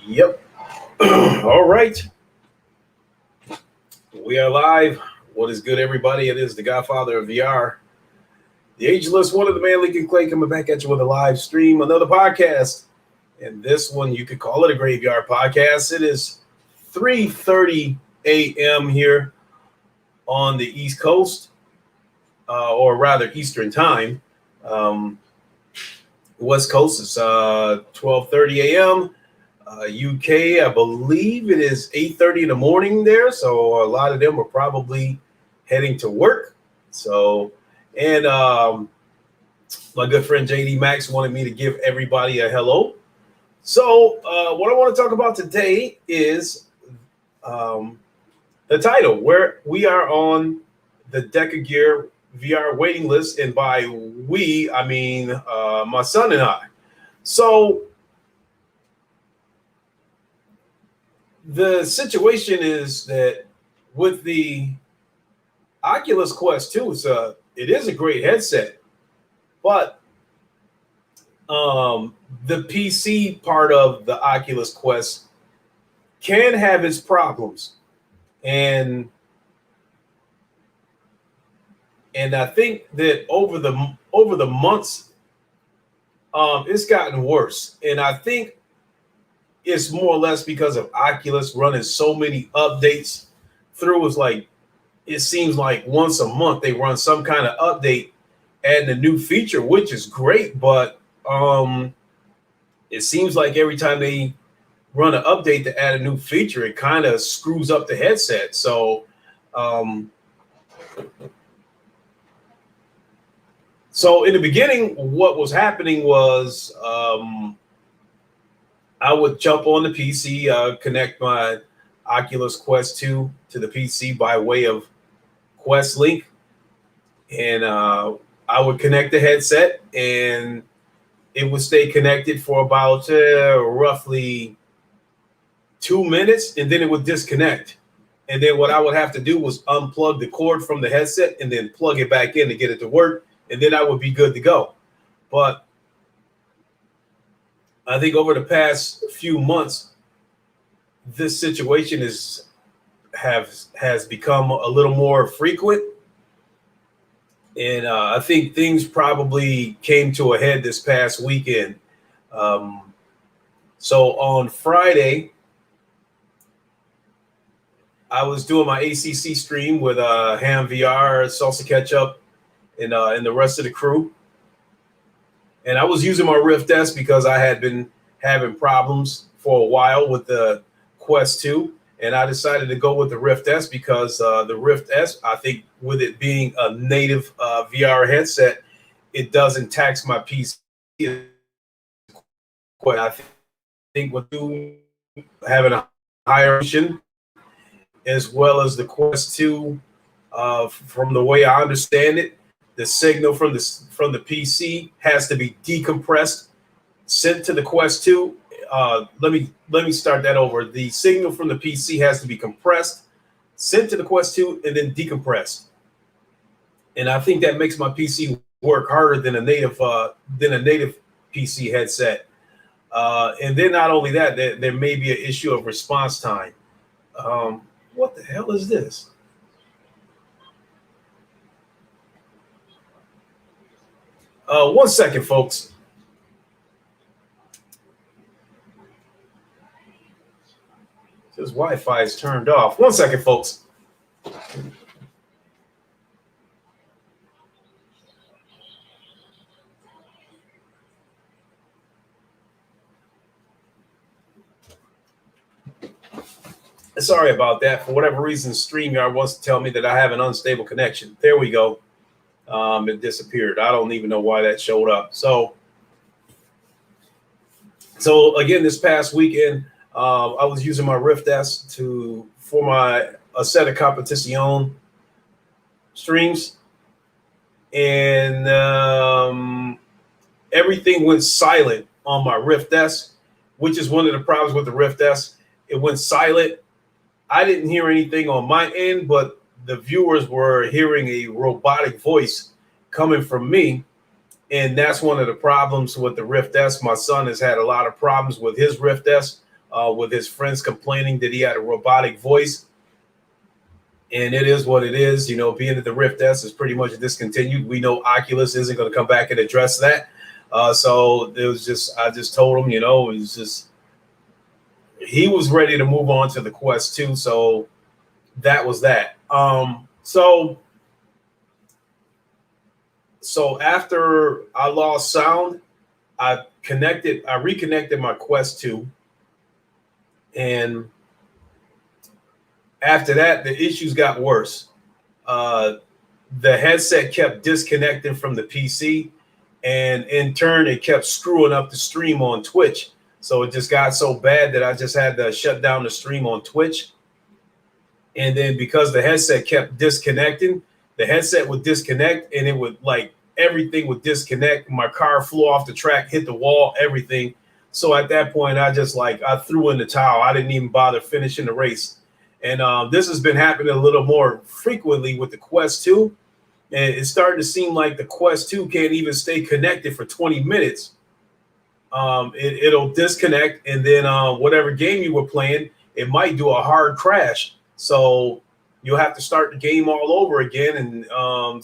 Yep. All right. We are live. What is good, everybody? It is the Godfather of VR, the ageless one of the man, Lincoln Clay, coming back at you with a live stream, another podcast. And this one, you could call it a graveyard podcast. It is 3:30 a.m. here on the East Coast, or rather Eastern Time. West Coast is 12:30 a.m. UK, I believe it is 8:30 in the morning there. So a lot of them are probably heading to work. So, and my good friend JD Max wanted me to give everybody a hello. So what I want to talk about today is the title, where we are on the Decagear VR waiting list. And by we, I mean my son and I. So the situation is that with the Oculus Quest 2, it is a great headset, but the PC part of the Oculus Quest can have its problems, and I think that over the months, it's gotten worse, and I think it's more or less because of Oculus running so many updates through. It seems like once a month they run some kind of update, adding a new feature, which is great, but it seems like every time they run an update to add a new feature, it kind of screws up the headset. So in the beginning, what was happening was I would jump on the PC, connect my Oculus Quest 2 to the PC by way of Quest Link, and I would connect the headset, and it would stay connected for about roughly 2 minutes, and then it would disconnect. And then what I would have to do was unplug the cord from the headset and then plug it back in to get it to work, and then I would be good to go. But I think over the past few months, this situation has become a little more frequent, and I think things probably came to a head this past weekend. So on Friday, I was doing my ACC stream with Ham VR, Salsa Ketchup, and the rest of the crew. And I was using my Rift S because I had been having problems for a while with the Quest 2. And I decided to go with the Rift S because the Rift S, I think with it being a native VR headset, it doesn't tax my PC. I think with having a higher resolution, as well as the Quest 2, from the way I understand it, the signal from the PC has to be decompressed, sent to the Quest 2. Let me start that over. The signal from the PC has to be compressed, sent to the Quest 2, and then decompressed. And I think that makes my PC work harder than a native PC headset. And then not only that, there may be an issue of response time. What the hell is this? One second, folks. This Wi-Fi is turned off. One second, folks. Sorry about that. For whatever reason, StreamYard wants to tell me that I have an unstable connection. There we go. It disappeared. I don't even know why that showed up. So again, this past weekend, I was using my Rift S for my a set of competition streams, and everything went silent on my Rift S, which is one of the problems with the Rift S. It went silent. I didn't hear anything on my end, but the viewers were hearing a robotic voice coming from me. And that's one of the problems with the Rift S. My son has had a lot of problems with his Rift S. with his friends complaining that he had a robotic voice. And it is what it is. You know, being at the Rift S is pretty much discontinued. We know Oculus isn't going to come back and address that. So it was just, I just told him, you know, it was just, he was ready to move on to the Quest 2. So that was that. So after I lost sound, I reconnected my Quest 2. And after that, the issues got worse. The headset kept disconnecting from the PC, and in turn, it kept screwing up the stream on Twitch. So it just got so bad that I just had to shut down the stream on Twitch. And then because the headset kept disconnecting, the headset would disconnect and it would, like, everything would disconnect. My car flew off the track, hit the wall, everything. So at that point, I threw in the towel. I didn't even bother finishing the race. And this has been happening a little more frequently with the Quest 2. And it's starting to seem like the Quest 2 can't even stay connected for 20 minutes. It'll disconnect, and then whatever game you were playing, it might do a hard crash. So you'll have to start the game all over again, and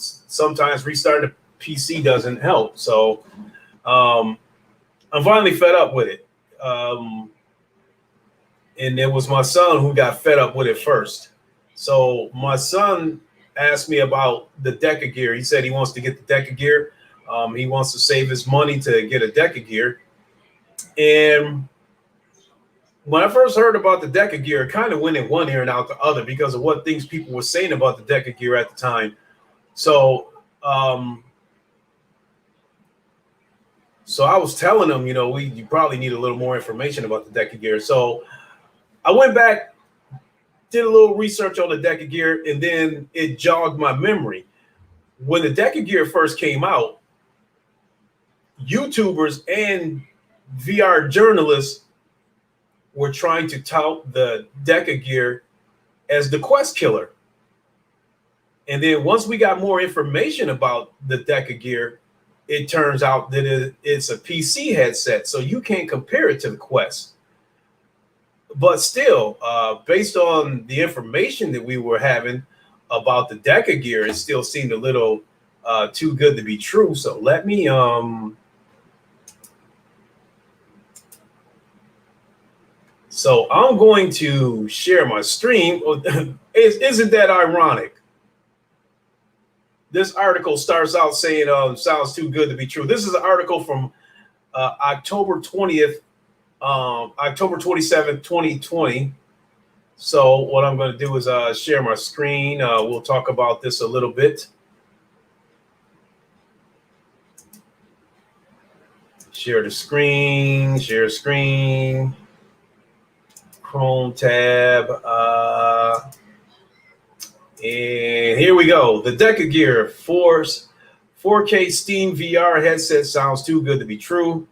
sometimes restart the PC doesn't help. So I'm finally fed up with it. And it was my son who got fed up with it first. So my son asked me about the Decagear. He said he wants to get the Decagear. He wants to save his money to get a Decagear. And when I first heard about the Decagear, it kind of went in one ear and out the other because of what things people were saying about the Decagear at the time. So I was telling him, you know, you probably need a little more information about the Decagear. So I went back, did a little research on the Decagear, and then it jogged my memory. When the Decagear first came out, YouTubers and VR journalists were trying to tout the Decagear as the Quest killer. And then once we got more information about the Decagear, it turns out that it's a PC headset, so you can't compare it to the Quest. But still, based on the information that we were having about the Decagear, it still seemed a little too good to be true. So let me so I'm going to share my stream. Isn't that ironic? This article starts out saying sounds too good to be true. This is an article from October 20th. October 27th, 2020. So what I'm going to do is share my screen. We'll talk about this a little bit. Share the screen, share screen, Chrome tab. And here we go. The Decagear 4K Steam VR headset sounds too good to be true.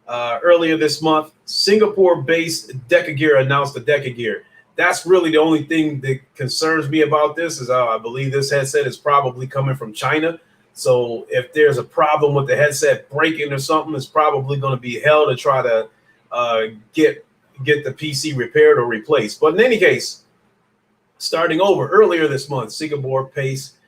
Earlier this month, Singapore-based Decagear announced the Decagear. That's really the only thing that concerns me about this is I believe this headset is probably coming from China. So if there's a problem with the headset breaking or something, it's probably going to be hell to try to get the PC repaired or replaced. But in any case, starting over earlier this month, Singapore-based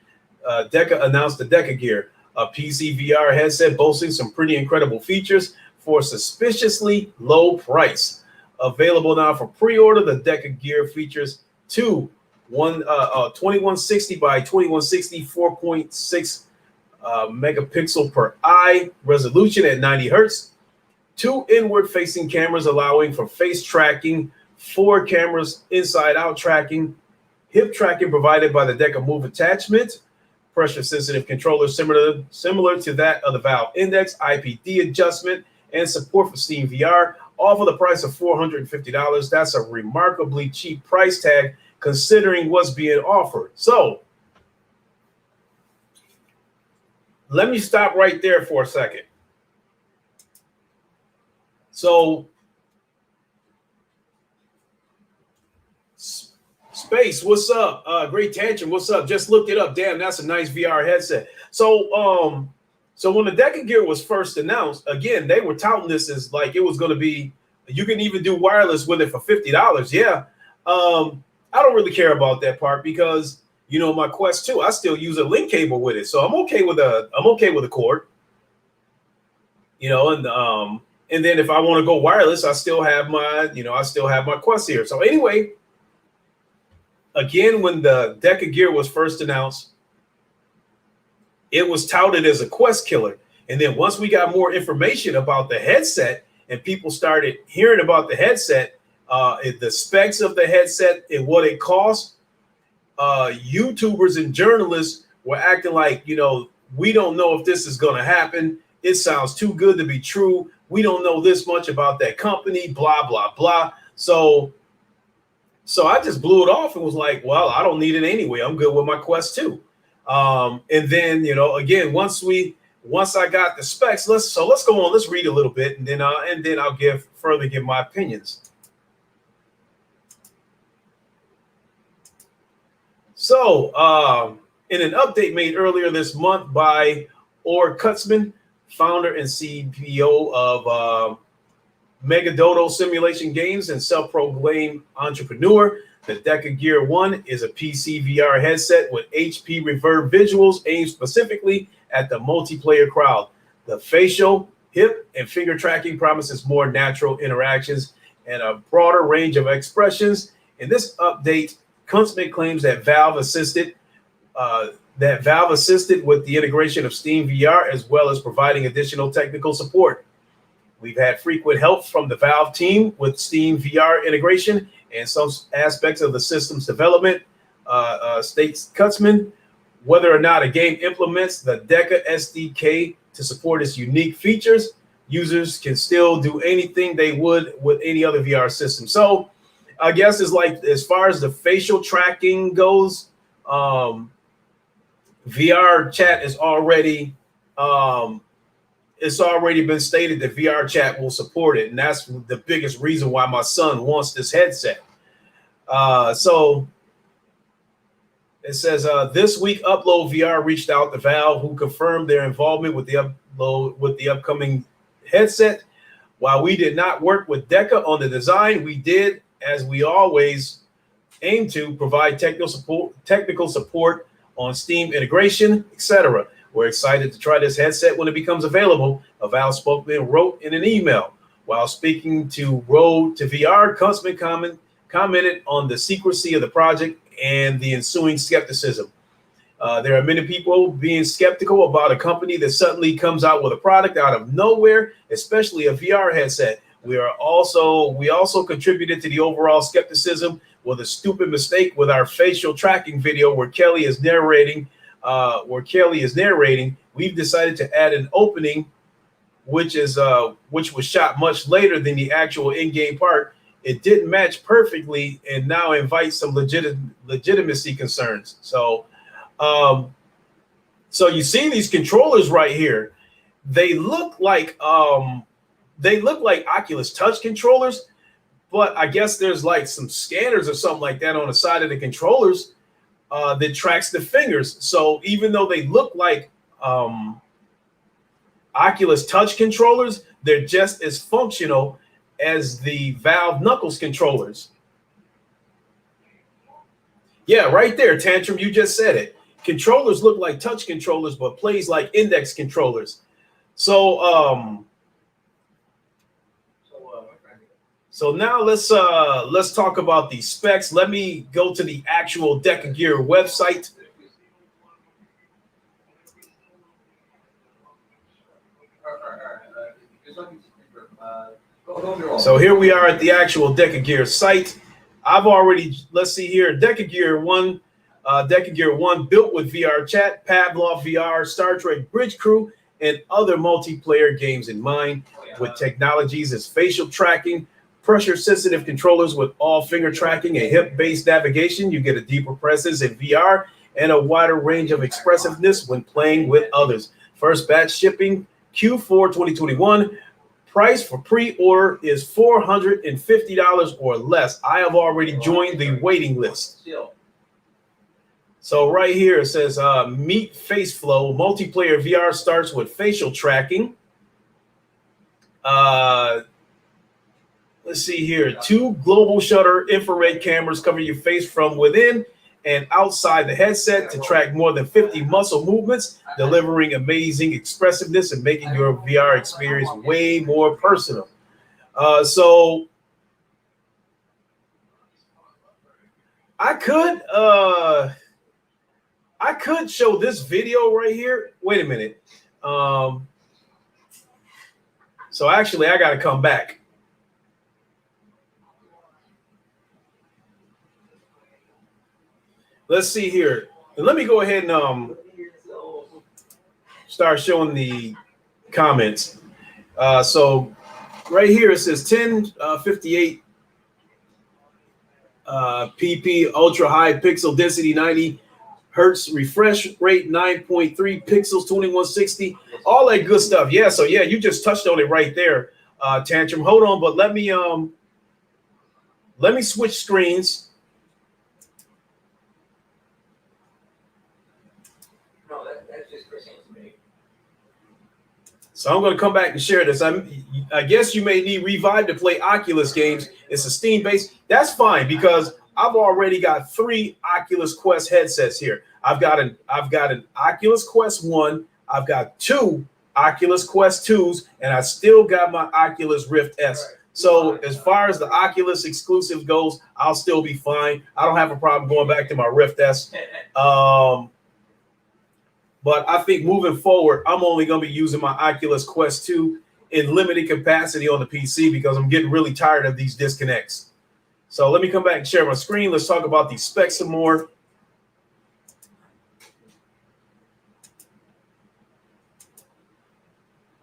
Deca announced the Decagear, a PC VR headset boasting some pretty incredible features for a suspiciously low price. Available now for pre-order, the Decagear features two 2160 by 2160 4.6 megapixel per eye resolution at 90 hertz, two inward-facing cameras allowing for face tracking, 4 cameras inside-out tracking, hip tracking provided by the Deca Move attachment, pressure-sensitive controller similar to that of the Valve Index, IPD adjustment, and support for Steam VR, all for the price of $450. That's a remarkably cheap price tag considering what's being offered. So let me stop right there for a second. So Space, what's up? Great Tantrum, what's up? Just looked it up. Damn, that's a nice VR headset. So when the Decagear was first announced, again, they were touting this as like it was going to be You can even do wireless with it for $50. Yeah. I don't really care about that part because my Quest 2, I still use a link cable with it, so I'm okay with a cord. And then if I want to go wireless, I still have my Quest here. So anyway, again, when the Decagear was first announced, it was touted as a Quest killer. And then once we got more information about the headset and people started hearing about the headset, the specs of the headset and what it costs, YouTubers and journalists were acting like, we don't know if this is going to happen. It sounds too good to be true. We don't know this much about that company, blah, blah, blah. So I just blew it off and was like, well, I don't need it anyway. I'm good with my Quest 2. And then, again, once I got the specs, let's go on, let's read a little bit, and then I'll give my opinions. So, in an update made earlier this month by Orr Kutzman, founder and CEO of Megadodo Simulation Games and self-proclaimed entrepreneur, the Decagear 1 is a PC VR headset with HP reverb visuals aimed specifically at the multiplayer crowd. The facial, hip, and finger tracking promises more natural interactions and a broader range of expressions. In this update, Kunstman claims that Valve assisted with the integration of Steam VR as well as providing additional technical support. We've had frequent help from the Valve team with Steam VR integration and some aspects of the system's development, states Kutzman. Whether or not a game implements the Deca SDK to support its unique features, users can still do anything they would with any other VR system. So I guess it's like, as far as the facial tracking goes, VR chat is already, it's already been stated that VR chat will support it. And that's the biggest reason why my son wants this headset. So it says, this week, Upload VR reached out to Valve, who confirmed their involvement with the upcoming headset. While we did not work with Deca on the design, we did, as we always aim to, provide technical support on Steam integration, etc. We're excited to try this headset when it becomes available, a Valve spokesman wrote in an email. While speaking to Road to VR, Kunstman commented on the secrecy of the project and the ensuing skepticism. There are many people being skeptical about a company that suddenly comes out with a product out of nowhere, especially a VR headset. We also contributed to the overall skepticism with a stupid mistake with our facial tracking video where Kelly is narrating. We've decided to add an opening, which was shot much later than the actual in-game part. It didn't match perfectly and now invites some legitimacy concerns. So you see these controllers right here. They look like Oculus Touch controllers, but I guess there's like some scanners or something like that on the side of the controllers that tracks the fingers. So even though they look like Oculus Touch controllers, they're just as functional as the Valve Knuckles controllers. Yeah, right there, Tantrum, you just said it. Controllers look like touch controllers, but plays like index controllers. So now let's talk about the specs. Let me go to the actual Decagear website. So here we are at the actual Decagear site. Let's see here, Decagear 1 built with VR chat, Pavlov VR, Star Trek Bridge Crew, and other multiplayer games in mind, with technologies as facial tracking, pressure-sensitive controllers with all finger tracking and hip-based navigation. You get a deeper presence in VR and a wider range of expressiveness when playing with others. First batch shipping Q4 2021. Price for pre-order is $450 or less. I have already joined the waiting list. So right here it says Meet Face Flow. Multiplayer VR starts with facial tracking. Let's let's see here. 2 global shutter infrared cameras cover your face from within and outside the headset to track more than 50 muscle movements, delivering amazing expressiveness and making your VR experience way more personal. So I could show this video right here. Wait a minute. So actually, I got to come back. Let's see here. And let me go ahead and start showing the comments. So right here it says 1058 pp ultra high pixel density 90 hertz refresh rate 9.3 pixels 2160, all that good stuff. Yeah, so yeah, you just touched on it right there, Tantrum. Hold on, but let me switch screens. So I'm going to come back and share this. I guess you may need Revive to play Oculus games. It's a Steam based. That's fine because I've already got 3 Oculus Quest headsets here. I've got an Oculus Quest 1. I've got 2 Oculus Quest 2s, and I still got my Oculus Rift S. So as far as the Oculus exclusive goes, I'll still be fine. I don't have a problem going back to my Rift S. But I think moving forward, I'm only going to be using my Oculus Quest 2 in limited capacity on the PC because I'm getting really tired of these disconnects. So let me come back and share my screen. Let's talk about these specs some more.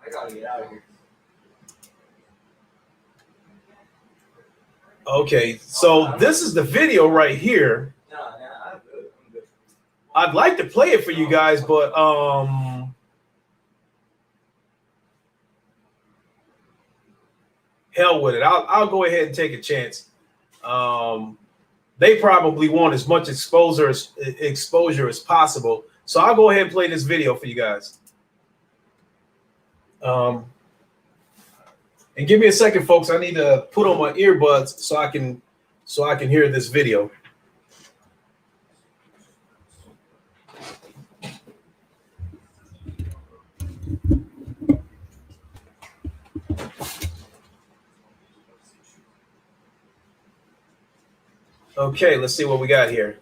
I got to get out of here. Okay, so this is the video right here. I'm good. I'd like to play it for you guys, but hell with it. I'll go ahead and take a chance. They probably want as much exposure as possible, so I'll go ahead and play this video for you guys. And give me a second, folks. I need to put on my earbuds so I can hear this video. Okay, let's see what we got here.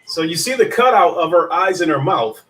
So you see the cutout of her eyes and her mouth.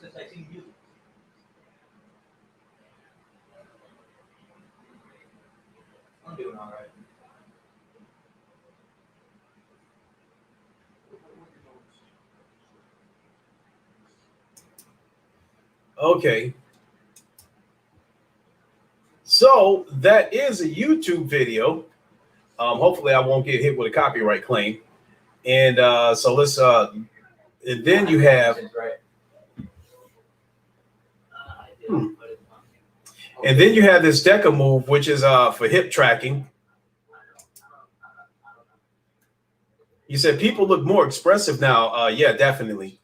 Since I seen you. I'm doing all right. Okay. So that is a YouTube video. Hopefully, I won't get hit with a copyright claim. And so let's. And then you have. And then you have this Deca move, which is for hip tracking. You said people look more expressive now. Yeah, definitely.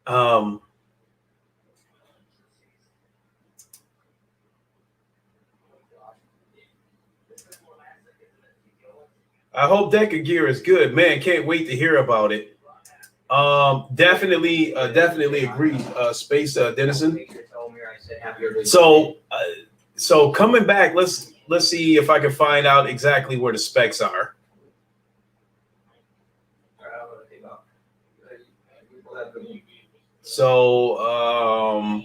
I hope Decagear is good. Man, can't wait to hear about it. Definitely agree. Space Denizen. So coming back, let's see if I can find out exactly where the specs are. So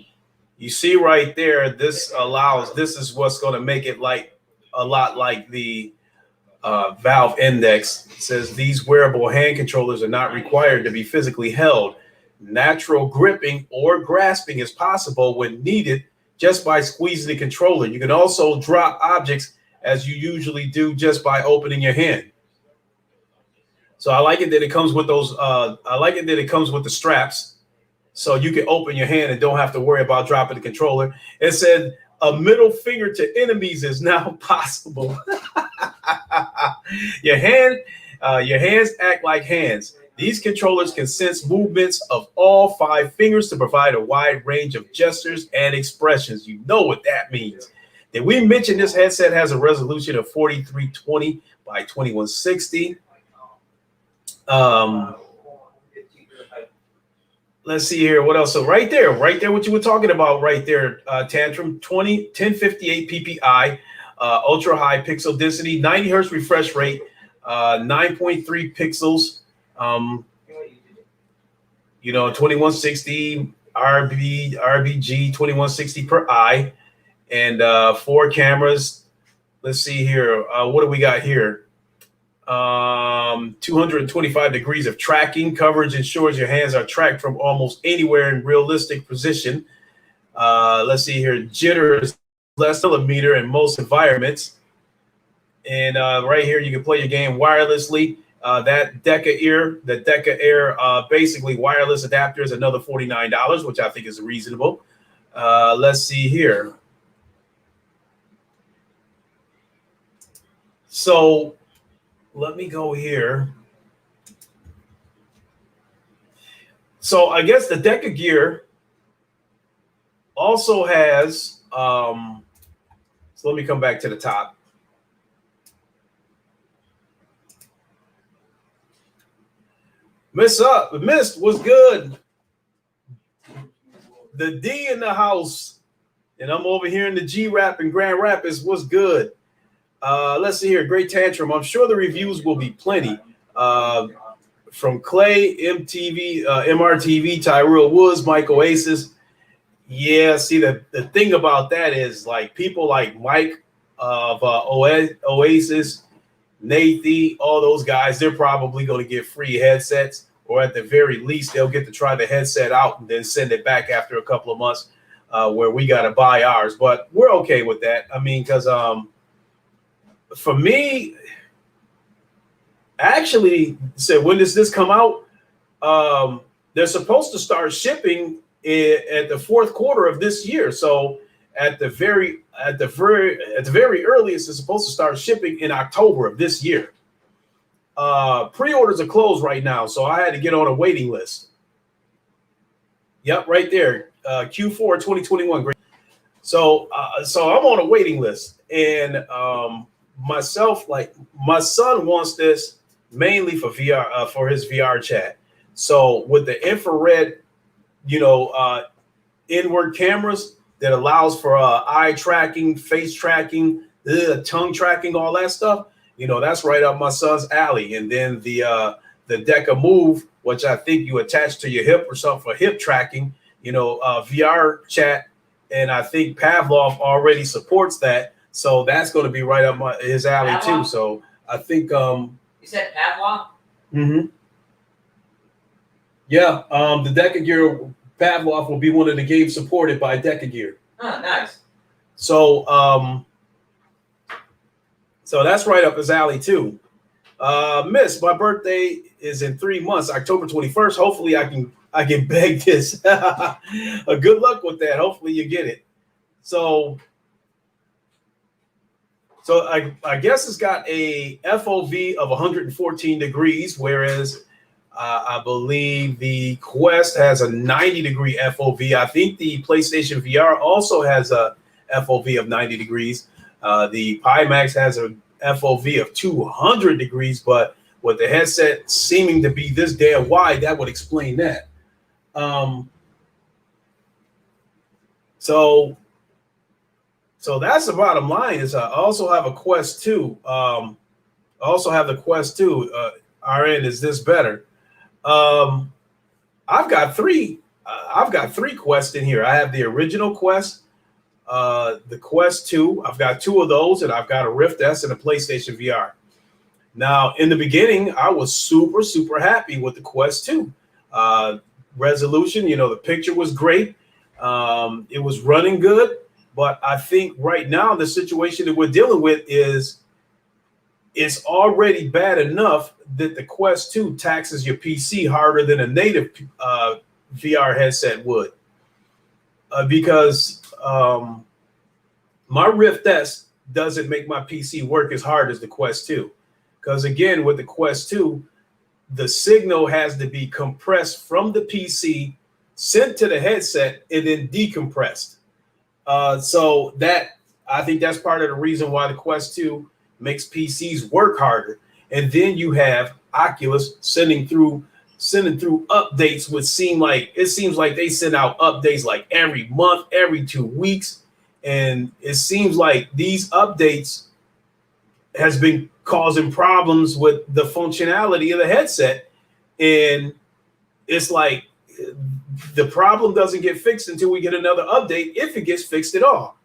you see right there, this is what's going to make it like a lot like the Valve Index. It says these wearable hand controllers are not required to be physically held. Natural gripping or grasping is possible when needed just by squeezing the controller. You can also drop objects as you usually do just by opening your hand. So I like it that it comes with those. I like it that it comes with the straps, so you can open your hand and don't have to worry about dropping the controller. It said a middle finger to enemies is now possible. Your hands act like hands. These controllers can sense movements of all 5 fingers to provide a wide range of gestures and expressions. You know what that means. Did we mention this headset has a resolution of 4320 by 2160? Let's see here. What else? So right there, what you were talking about right there, Tantrum, 1058 PPI, ultra high pixel density, 90 hertz refresh rate, 9.3 pixels, 2160 RBG 2160 per eye, and 4 cameras. Let's see here. What do we got here? 225 degrees of tracking. Coverage ensures your hands are tracked from almost anywhere in realistic position. Let's see here. Jitter is less millimeter in most environments. And right here, you can play your game wirelessly. That Decagear, basically wireless adapter is another $49, which I think is reasonable. Let's see here. So let me go here. So I guess the Decagear also has, so let me come back to the top. Mist was good. The D in the house, and I'm over here in the G Rap in Grand Rapids. Was good. Let's see here. Great Tantrum. I'm sure the reviews will be plenty. From Clay, MRTV, Tyrell Woods, Mike Oasis. Yeah, see, the thing about that is like people like Mike of Oasis, Nathy, all those guys, they're probably going to get free headsets, or at the very least, they'll get to try the headset out and then send it back after a couple of months where we got to buy ours. But we're okay with that. I mean, because for me, actually, said when does this come out? They're supposed to start shipping at the 4th quarter of this year. So at the very earliest, it's supposed to start shipping in October of this year. Pre-orders are closed right now, so I had to get on a waiting list. Yep, right there, Q4 2021. Great. So I'm on a waiting list, and myself, like my son wants this mainly for VR, for his VR chat. So with the infrared, inward cameras that allows for eye tracking, face tracking, tongue tracking, all that stuff, that's right up my son's alley. And then the Deca Move, which I think you attach to your hip or something for hip tracking, VR chat, and I think Pavlov already supports that. So that's going to be right up his alley too. So I think you said Pavlov? Mm-hmm. Yeah, the Decagear Pavlov will be one of the games supported by Decagear. Ah, nice. So so that's right up his alley too. Miss, my birthday is in 3 months, October 21st. Hopefully I can beg this. Good luck with that. Hopefully you get it. So I guess it's got a FOV of 114 degrees, whereas I believe the Quest has a 90-degree FOV. I think the PlayStation VR also has a FOV of 90 degrees. The Pimax has a FOV of 200 degrees, but with the headset seeming to be this damn wide, that would explain that. So that's the bottom line. Is I also have a Quest 2. I also have the Quest 2. RN, is this better? I've got three. I've got three Quests in here. I have the original Quest, the Quest 2. I've got two of those, and I've got a Rift S and a PlayStation VR. Now, in the beginning, I was super happy with the Quest 2. Resolution, the picture was great. It was running good. But I think right now the situation that we're dealing with is it's already bad enough that the Quest 2 taxes your PC harder than a native VR headset would. Because my Rift S doesn't make my PC work as hard as the Quest 2. Because again, with the Quest 2, the signal has to be compressed from the PC, sent to the headset, and then decompressed. So that I think that's part of the reason why the Quest 2 makes PCs work harder. And then you have Oculus sending through updates, which seems like they send out updates like every month, every 2 weeks. And it seems like these updates has been causing problems with the functionality of the headset. And it's like the problem doesn't get fixed until we get another update, if it gets fixed at all.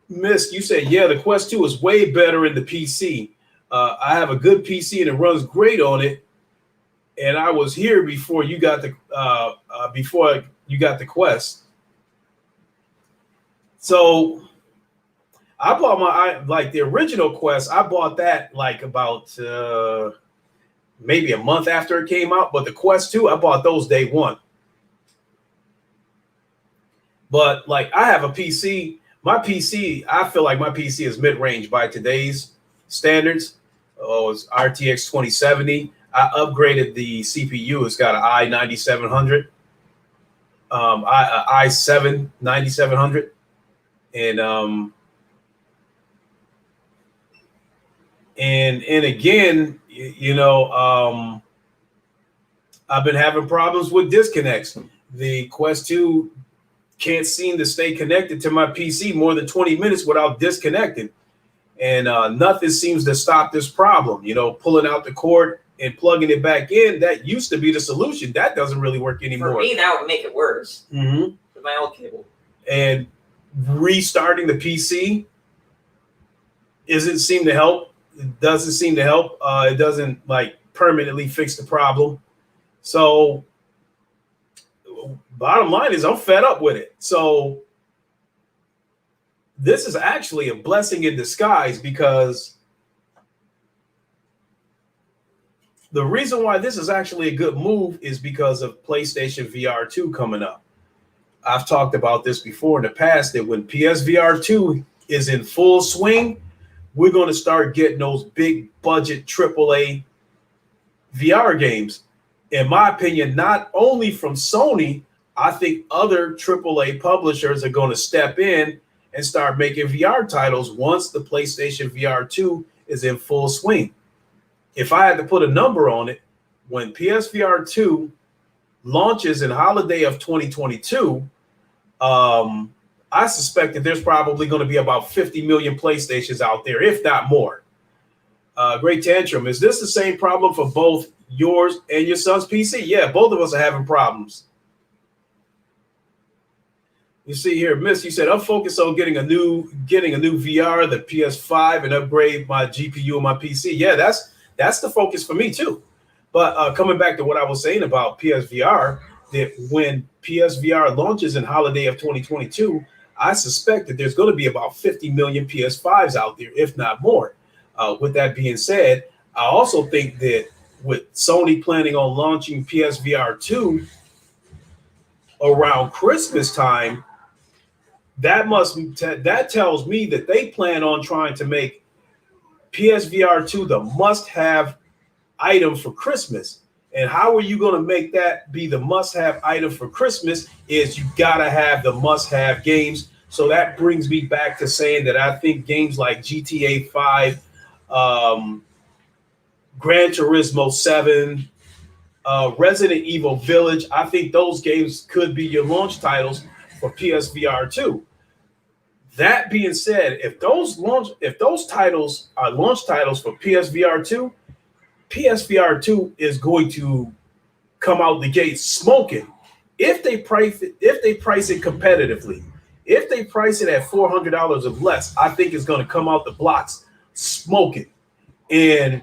Miss, you said, yeah, the Quest 2 is way better in the PC. I have a good PC and it runs great on it. And I was here before you got the Quest. So I bought the original Quest. I bought that like about maybe a month after it came out, but the Quest 2, I bought those day one. But like I have a PC, I feel like my PC is mid-range by today's standards. Oh, it's RTX 2070. I upgraded the CPU. It's got an i9700, i7 9700, and again, I've been having problems with disconnects. The Quest 2 can't seem to stay connected to my PC more than 20 minutes without disconnecting. And nothing seems to stop this problem. Pulling out the cord and plugging it back in, that used to be the solution. That doesn't really work anymore. For me, that would make it worse. Mm-hmm. With my old cable. And restarting the PC doesn't seem to help. It doesn't seem to help. It doesn't permanently fix the problem. So bottom line is I'm fed up with it. So this is actually a blessing in disguise, because the reason why this is actually a good move is because of PlayStation VR 2 coming up. I've talked about this before in the past, that when PSVR 2 is in full swing, we're going to start getting those big budget AAA VR games. In my opinion, not only from Sony, I think other AAA publishers are going to step in and start making VR titles once the PlayStation VR 2 is in full swing. If I had to put a number on it, when PSVR 2 launches in holiday of 2022, I suspect that there's probably going to be about 50 million PlayStations out there, if not more. Great Tantrum, is this the same problem for both yours and your son's PC? Yeah, both of us are having problems. You see here, Miss, you said I'm focused on getting a new VR, the PS5, and upgrade my GPU and my PC. Yeah, that's the focus for me too. But coming back to what I was saying about PSVR, that when PSVR launches in holiday of 2022, I suspect that there's going to be about 50 million PS5s out there, if not more. With that being said, I also think that with Sony planning on launching PSVR 2 around Christmas time, that tells me that they plan on trying to make PSVR 2 the must-have item for Christmas. And how are you going to make that be the must-have item for Christmas? Is you got to have the must-have games. So that brings me back to saying that I think games like GTA 5, Gran Turismo 7, Resident Evil Village, I think those games could be your launch titles for PSVR 2. That being said, if those titles are launch titles for PSVR 2, PSVR 2 is going to come out the gate smoking. If they price it competitively, if they price it at $400 or less, I think it's going to come out the blocks smoking. And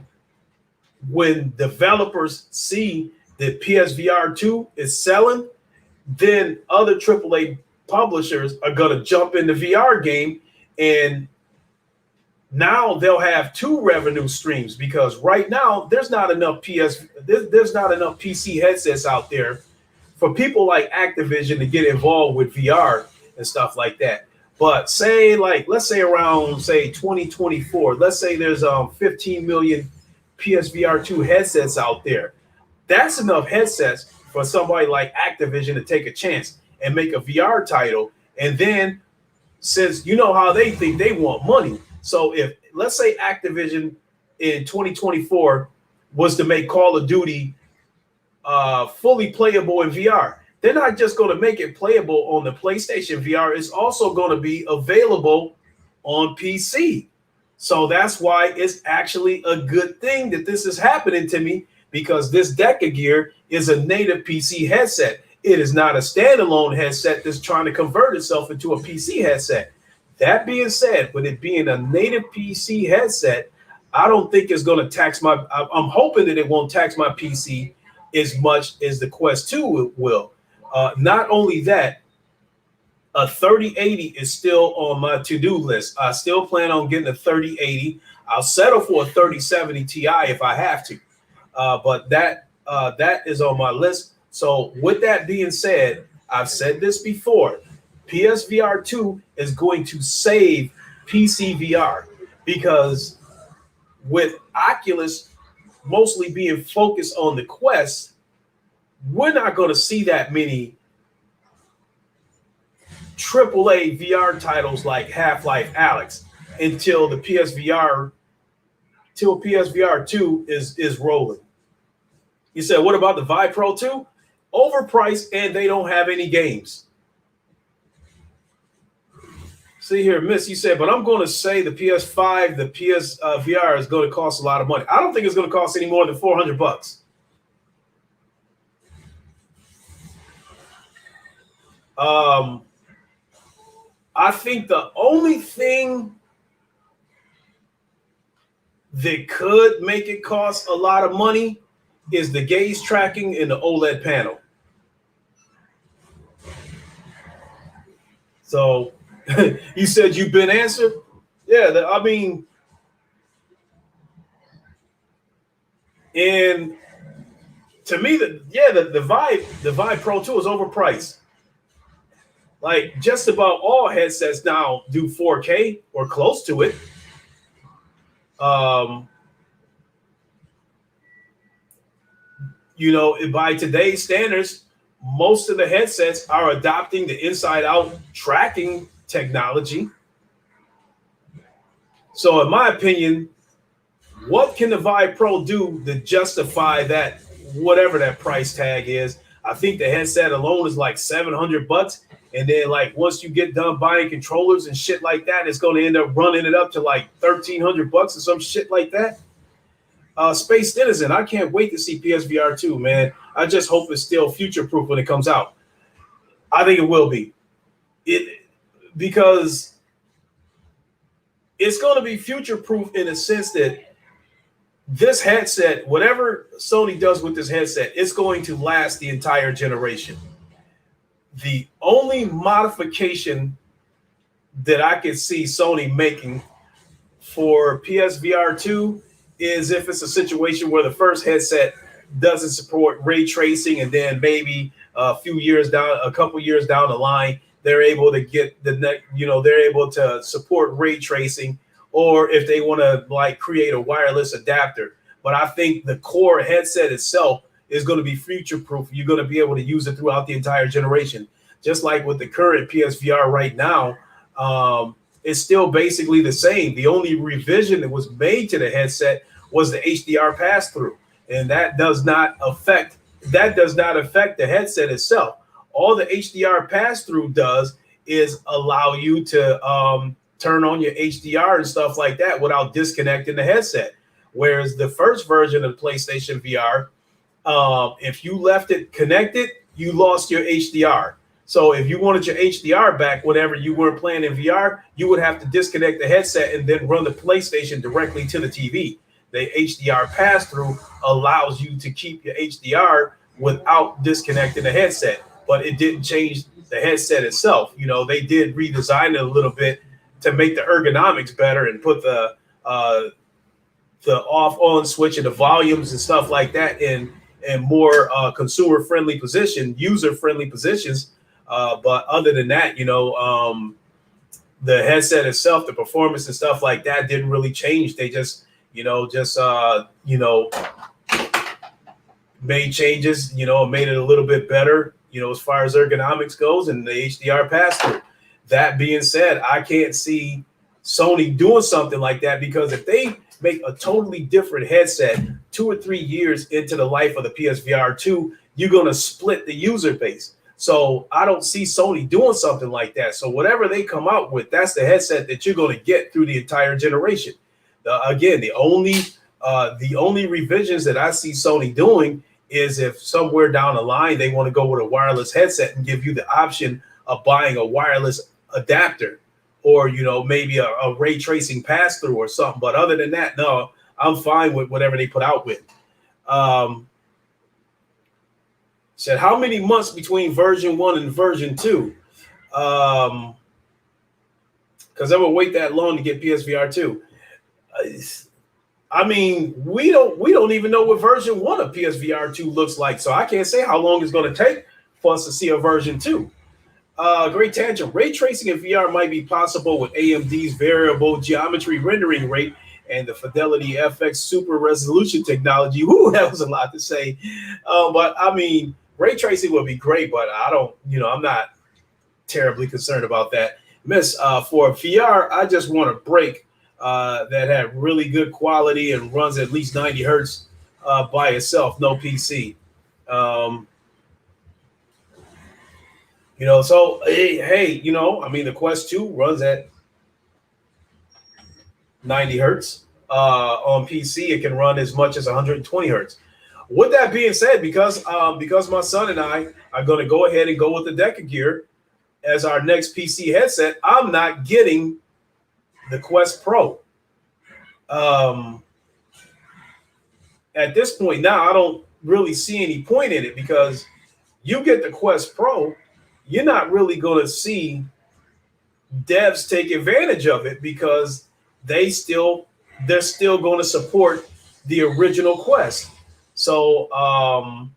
when developers see that PSVR 2 is selling, then other AAA publishers are going to jump in the VR game, and now they'll have two revenue streams, because right now there's not enough PC headsets out there for people like Activision to get involved with VR and stuff like that. But let's say around 2024, let's say there's 15 million PSVR 2 headsets out there. That's enough headsets for somebody like Activision to take a chance and make a VR title. And then, since you know how they think, they want money. So if, let's say, Activision in 2024 was to make Call of Duty fully playable in VR, they're not just going to make it playable on the PlayStation VR. It's also going to be available on PC. So that's why it's actually a good thing that this is happening to me, because this Decagear is a native PC headset. It is not a standalone headset that's trying to convert itself into a PC headset. That being said, with it being a native PC headset, I don't think it's going to tax I'm hoping that it won't tax my PC as much as the Quest 2 will. Not only that, a 3080 is still on my to-do list. I still plan on getting a 3080. I'll settle for a 3070 Ti if I have to. But that is on my list. So with that being said, I've said this before, PSVR 2 is going to save PC VR, because with Oculus mostly being focused on the Quest, we're not going to see that many AAA VR titles like Half-Life Alyx until PSVR 2 is rolling. You said, what about the Vive Pro 2? Overpriced, and they don't have any games. See here, Miss, you said, but I'm going to say the PS5, the PSVR is going to cost a lot of money. I don't think it's going to cost any more than $400. I think the only thing that could make it cost a lot of money is the gaze tracking in the OLED panel. So you said you've been answered? Yeah, I mean, and to me, the Vive Pro 2 is overpriced. Like, just about all headsets now do 4K or close to it. You know, by today's standards, most of the headsets are adopting the inside-out tracking technology. So in my opinion, what can the Vive Pro do to justify that, whatever that price tag is? I think the headset alone is like $700. And then, like, once you get done buying controllers and shit like that, it's going to end up running it up to like $1,300 or some shit like that. Space Citizen, I can't wait to see PSVR 2, man. I just hope it's still future-proof when it comes out. I think it will be. Because it's going to be future-proof in the sense that this headset, whatever Sony does with this headset, it's going to last the entire generation. The only modification that I could see Sony making for PSVR 2 is if it's a situation where the first headset doesn't support ray tracing, and then maybe a couple years down the line, they're able to get they're able to support ray tracing, or if they want to like create a wireless adapter. But I think the core headset itself is going to be future proof. You're going to be able to use it throughout the entire generation, just like with the current PSVR right now. It's still basically the same. The only revision that was made to the headset was the HDR pass-through, and that does not affect the headset itself. All the HDR pass-through does is allow you to turn on your HDR and stuff like that without disconnecting the headset. Whereas the first version of the PlayStation VR, if you left it connected, you lost your HDR. So if you wanted your HDR back whenever you weren't playing in VR, you would have to disconnect the headset and then run the PlayStation directly to the TV. The HDR pass-through allows you to keep your HDR without disconnecting the headset, but it didn't change the headset itself. You know, they did redesign it a little bit to make the ergonomics better and put the off-on switch and the volumes and stuff like that in more consumer-friendly position, user-friendly positions. But other than that, the headset itself, the performance and stuff like that didn't really change. They just made changes, made it a little bit better, as far as ergonomics goes and the HDR pass-through. That being said, I can't see Sony doing something like that, because if they make a totally different headset 2 or 3 years into the life of the PSVR 2, you're going to split the user base. So I don't see Sony doing something like that. So whatever they come out with, that's the headset that you're going to get through the entire generation. The only revisions that I see Sony doing is if somewhere down the line they want to go with a wireless headset and give you the option of buying a wireless adapter, or maybe a ray tracing pass through or something. But other than that, no, I'm fine with whatever they put out with. Said, how many months between version 1 and version 2? Because I would wait that long to get PSVR 2. I mean, we don't even know what version 1 of PSVR 2 looks like, so I can't say how long it's going to take for us to see a version 2. Great tangent. Ray tracing in VR might be possible with AMD's variable geometry rendering rate and the Fidelity FX super resolution technology. Woo, that was a lot to say. But I mean, ray tracing would be great, but I'm not terribly concerned about that. Miss, for VR, I just want a break that had really good quality and runs at least 90 hertz by itself, no PC. So hey, the Quest 2 runs at 90 hertz. On PC, it can run as much as 120 hertz. With that being said, because my son and I are going to go ahead and go with the Decagear as our next PC headset, I'm not getting the Quest Pro. At this point now, I don't really see any point in it, because you get the Quest Pro, you're not really going to see devs take advantage of it, because they're still going to support the original Quest. So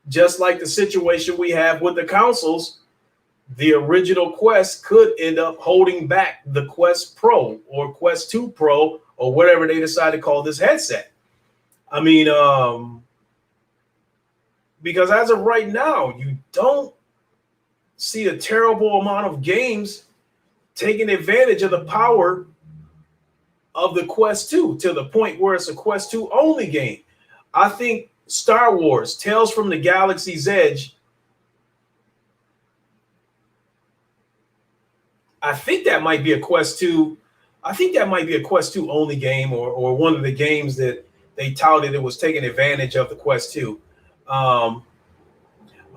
just like the situation we have with the consoles, the original Quest could end up holding back the Quest Pro or Quest 2 Pro or whatever they decide to call this headset. I mean, because as of right now, you don't see a terrible amount of games taking advantage of the power of the Quest 2 to the point where it's a Quest 2 only game. I think Star Wars Tales from the Galaxy's Edge, I think that might be a Quest 2. I think that might be a Quest 2 only game, or one of the games that they touted it was taking advantage of the Quest 2.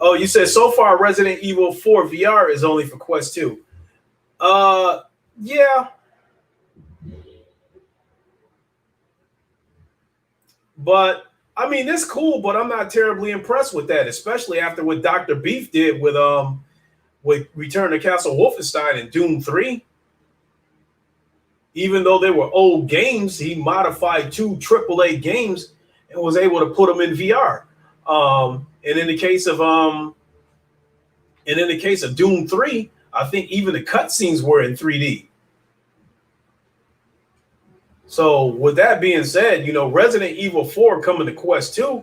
Oh, you said so far Resident Evil 4 VR is only for Quest 2. Yeah. But I mean, it's cool, but I'm not terribly impressed with that, especially after what Dr. Beef did with Return to Castle Wolfenstein and Doom 3. Even though they were old games, he modified two AAA games and was able to put them in VR. And in the case of Doom 3, I think even the cutscenes were in 3D. So with that being said, Resident Evil 4 coming to Quest 2,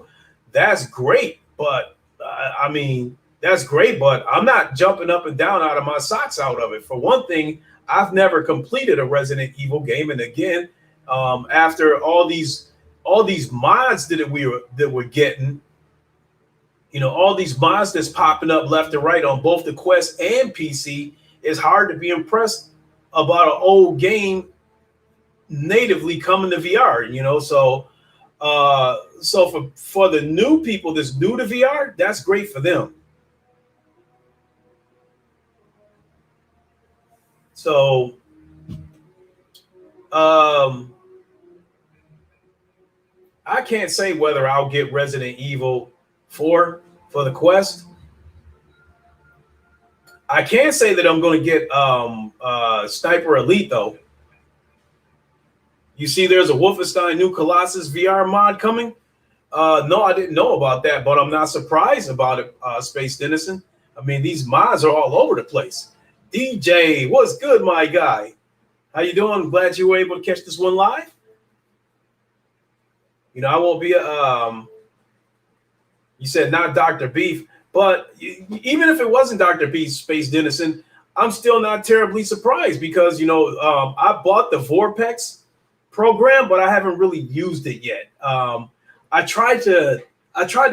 that's great. But I mean, that's great, but I'm not jumping up and down out of my socks out of it. For one thing, I've never completed a Resident Evil game. And again, after all these mods that we're getting, all these mods that's popping up left and right on both the Quest and PC, it's hard to be impressed about an old game natively coming to VR, so for the new people that's new to VR, that's great for them. So I can't say whether I'll get Resident Evil 4 for the Quest. I can say that I'm going to get Sniper Elite though. You see, there's a Wolfenstein New Colossus VR mod coming. No, I didn't know about that, but I'm not surprised about it, Space Dennison. I mean, these mods are all over the place. DJ, what's good, my guy? How you doing? Glad you were able to catch this one live. I won't be you said not Dr. Beef, but even if it wasn't Dr. Beef, Space Dennison, I'm still not terribly surprised because, I bought the Vorpex program, but I haven't really used it yet. I tried to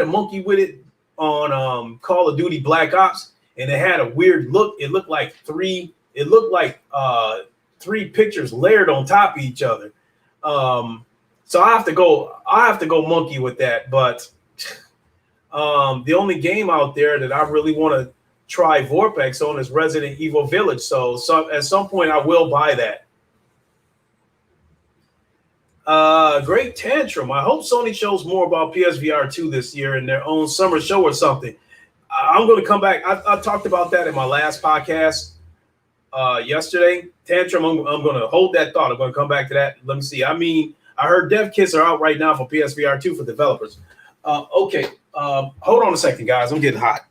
monkey with it on Call of Duty Black Ops, and it had a weird look. It looked like three pictures layered on top of each other. So I have to go monkey with that. But the only game out there that I really want to try Vorpex on is Resident Evil Village. So at some point I will buy that. Great Tantrum. I hope Sony shows more about PSVR 2 this year in their own summer show or something. I'm going to come back. I talked about that in my last podcast yesterday. Tantrum, I'm going to hold that thought. I'm going to come back to that. Let me see. I mean, I heard dev kits are out right now for PSVR 2 for developers. Okay. Hold on a second, guys. I'm getting hot.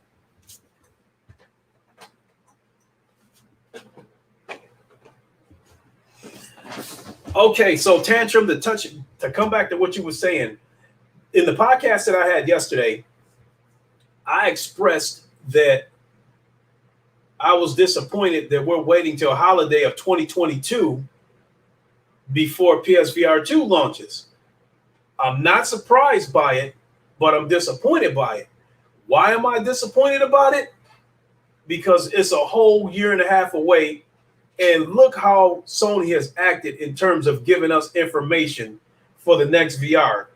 Okay, so Tantrum, to come back to what you were saying, in the podcast that I had yesterday, I expressed that I was disappointed that we're waiting till holiday of 2022 before PSVR 2 launches. I'm not surprised by it, but I'm disappointed by it. Why am I disappointed about it? Because it's a whole year and a half away. And look how Sony has acted in terms of giving us information for the next VR.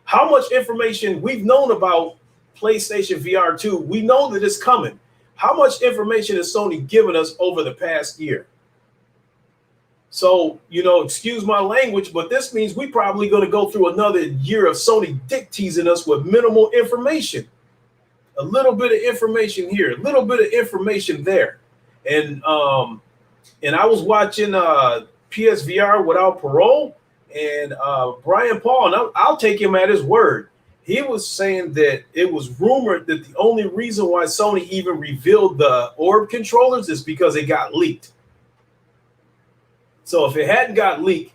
How much information we've known about PlayStation VR 2, we know that it's coming. How much information has Sony given us over the past year? So, excuse my language, but this means we're probably going to go through another year of Sony dick teasing us with minimal information. A little bit of information here, a little bit of information there. And I was watching PSVR Without Parole, and Brian Paul, and I'll take him at his word. He was saying that it was rumored that the only reason why Sony even revealed the orb controllers is because it got leaked. So if it hadn't got leaked,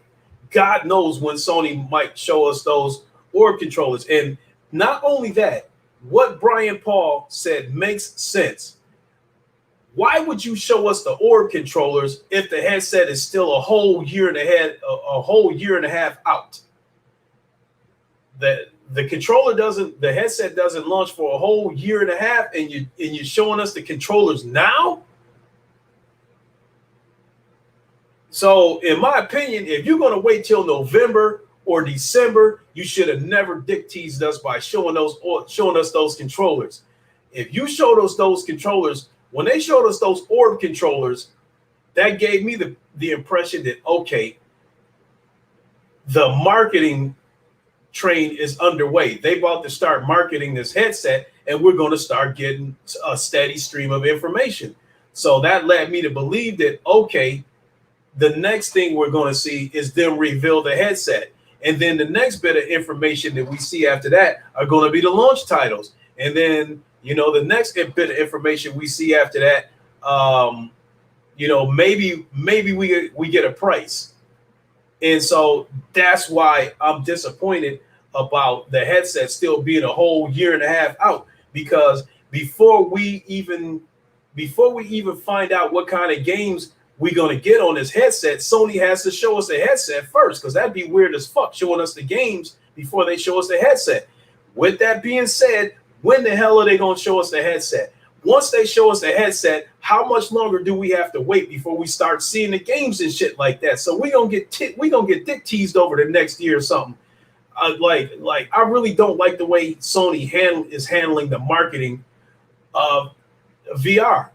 God knows when Sony might show us those orb controllers. And not only that, what Brian Paul said makes sense. Why would you show us the orb controllers if the headset is still a whole year and a half out? The headset doesn't launch for a whole year and a half, and you're showing us the controllers now? So, in my opinion, if you're going to wait till November or December, you should have never dick teased us by showing us those controllers. If you showed us those controllers, when they showed us those orb controllers, that gave me the impression that, okay, the marketing train is underway. They about to start marketing this headset, and we're going to start getting a steady stream of information. So that led me to believe that, okay, the next thing we're going to see is them reveal the headset. And then the next bit of information that we see after that are going to be the launch titles. And then, the next bit of information we see after that, maybe we get a price. And so that's why I'm disappointed about the headset still being a whole year and a half out, because before we even find out what kind of games we're going to get on this headset, Sony has to show us the headset first, because that'd be weird as fuck showing us the games before they show us the headset. With that being said, when the hell are they going to show us the headset? Once they show us the headset, how much longer do we have to wait before we start seeing the games and shit like that? So we're gonna get dick teased over the next year or something. Like I really don't like the way Sony is handling the marketing of VR.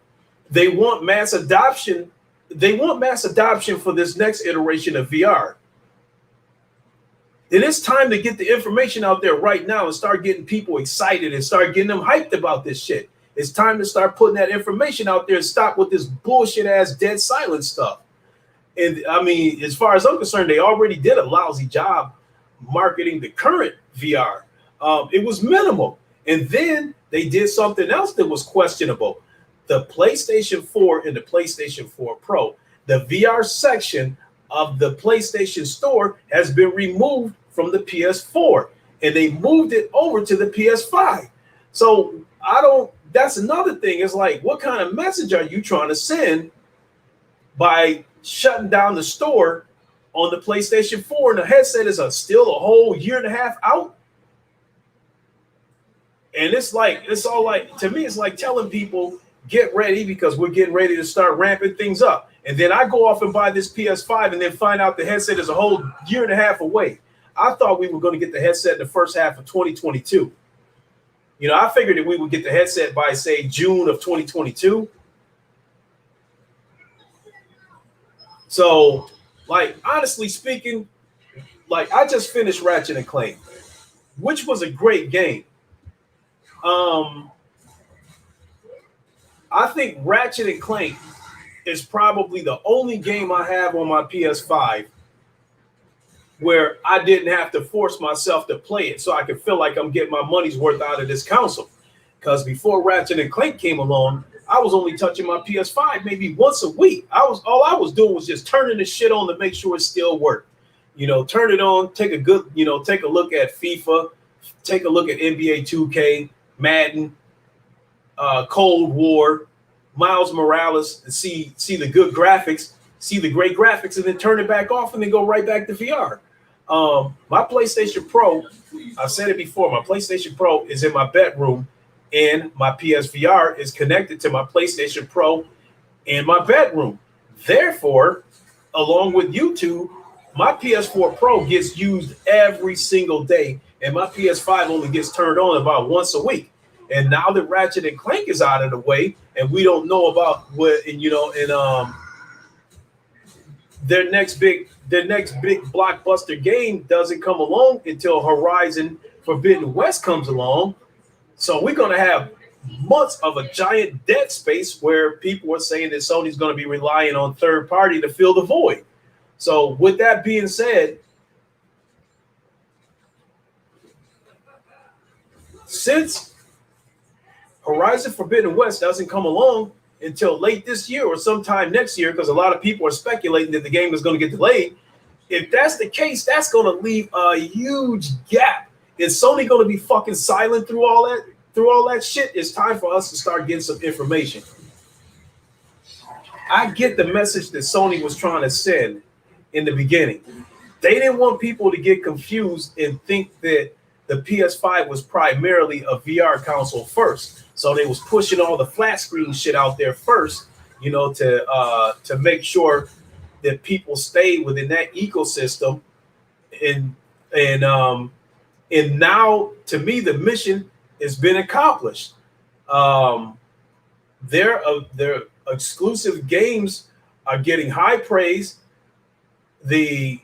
They want mass adoption. They want mass adoption for this next iteration of VR. It is time to get the information out there right now and start getting people excited and start getting them hyped about this shit. It's time to start putting that information out there and stop with this bullshit ass dead silence stuff. And I mean, as far as I'm concerned, they already did a lousy job marketing the current VR. It was minimal. And then they did something else that was questionable. The PlayStation 4 and the PlayStation 4 Pro, the VR section of the PlayStation Store has been removed from the PS4, and they moved it over to the PS5. So that's another thing. It's like, what kind of message are you trying to send by shutting down the store on the PlayStation 4 and the headset is still a whole year and a half out? And to me, it's like telling people, get ready, because we're getting ready to start ramping things up. And then I go off and buy this PS5 and then find out the headset is a whole year and a half away. I thought we were going to get the headset in the first half of 2022. I figured that we would get the headset by, say, June of 2022. So, honestly speaking, I just finished Ratchet and Clank, which was a great game. I think Ratchet and Clank is probably the only game I have on my PS5 where I didn't have to force myself to play it, so I could feel like I'm getting my money's worth out of this console. Because before Ratchet and Clank came along, I was only touching my PS5 maybe once a week. All I was doing was just turning the shit on to make sure it still worked. Turn it on, take a look at FIFA, take a look at NBA 2K, Madden, Cold War, Miles Morales, and see the good graphics, see the great graphics, and then turn it back off and then go right back to VR. My PlayStation Pro, I've said it before, my PlayStation Pro is in my bedroom, and my PSVR is connected to my PlayStation Pro in my bedroom. Therefore, along with YouTube, my PS4 Pro gets used every single day, and my PS5 only gets turned on about once a week. And now that Ratchet and Clank is out of the way, and we don't know about their next big blockbuster game doesn't come along until Horizon Forbidden West comes along. So we're going to have months of a giant dead space where people are saying that Sony's going to be relying on third party to fill the void. So with that being said, since Horizon Forbidden West doesn't come along until late this year or sometime next year, because a lot of people are speculating that the game is going to get delayed. If that's the case, that's going to leave a huge gap. Is Sony going to be fucking silent through all that shit? It's time for us to start getting some information. I get the message that Sony was trying to send in the beginning. They didn't want people to get confused and think that the PS5 was primarily a VR console first. So they was pushing all the flat screen shit out there first, to make sure that people stay within that ecosystem. And now, to me, the mission has been accomplished. Their exclusive games are getting high praise. The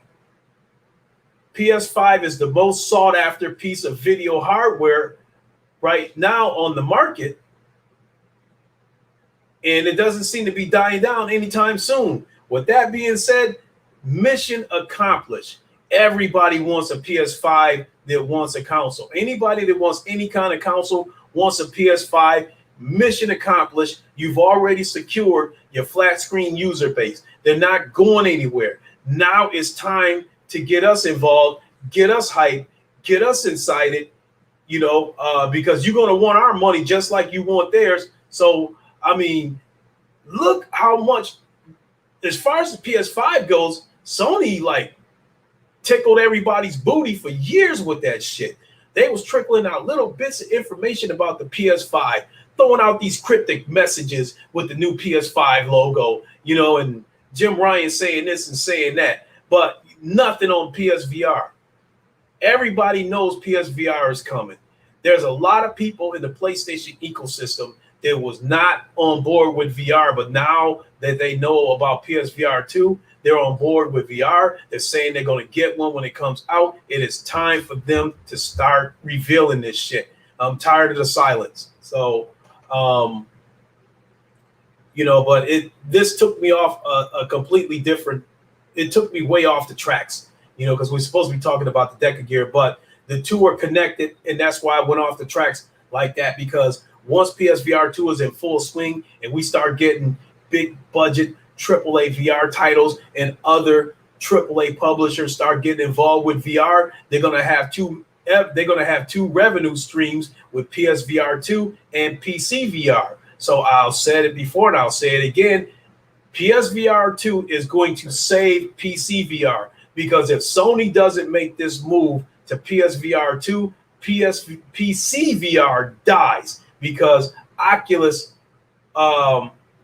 PS5 is the most sought after piece of video hardware right now on the market, and it doesn't seem to be dying down anytime soon. With that being said, mission accomplished. Everybody wants a PS5 that wants a console. Anybody that wants any kind of console wants a PS5. Mission accomplished. You've already secured your flat screen user base. They're not going anywhere. Now it's time to get us involved, get us hyped, get us excited, because you're going to want our money just like you want theirs. So, I mean, look how much, as far as the PS5 goes, Sony tickled everybody's booty for years with that shit. They was trickling out little bits of information about the PS5, throwing out these cryptic messages with the new PS5 logo, and Jim Ryan saying this and saying that, but nothing on PSVR. Everybody knows PSVR is coming. There's a lot of people in the PlayStation ecosystem that was not on board with VR, but now that they know about PSVR 2, they're on board with VR. They're saying they're going to get one when it comes out. It is time for them to start revealing this shit. I'm tired of the silence. So, but this took me off a completely different. It took me way off the tracks, because we're supposed to be talking about the Decagear, but the two are connected, and that's why I went off the tracks like that, because once PSVR 2 is in full swing and we start getting big budget AAA VR titles and other AAA publishers start getting involved with VR, they're going to have two revenue streams with PSVR 2 and PC VR. So I'll say it before and I'll say it again. PSVR 2 is going to save PC VR, because if Sony doesn't make this move to PSVR 2, PC VR dies, because Oculus,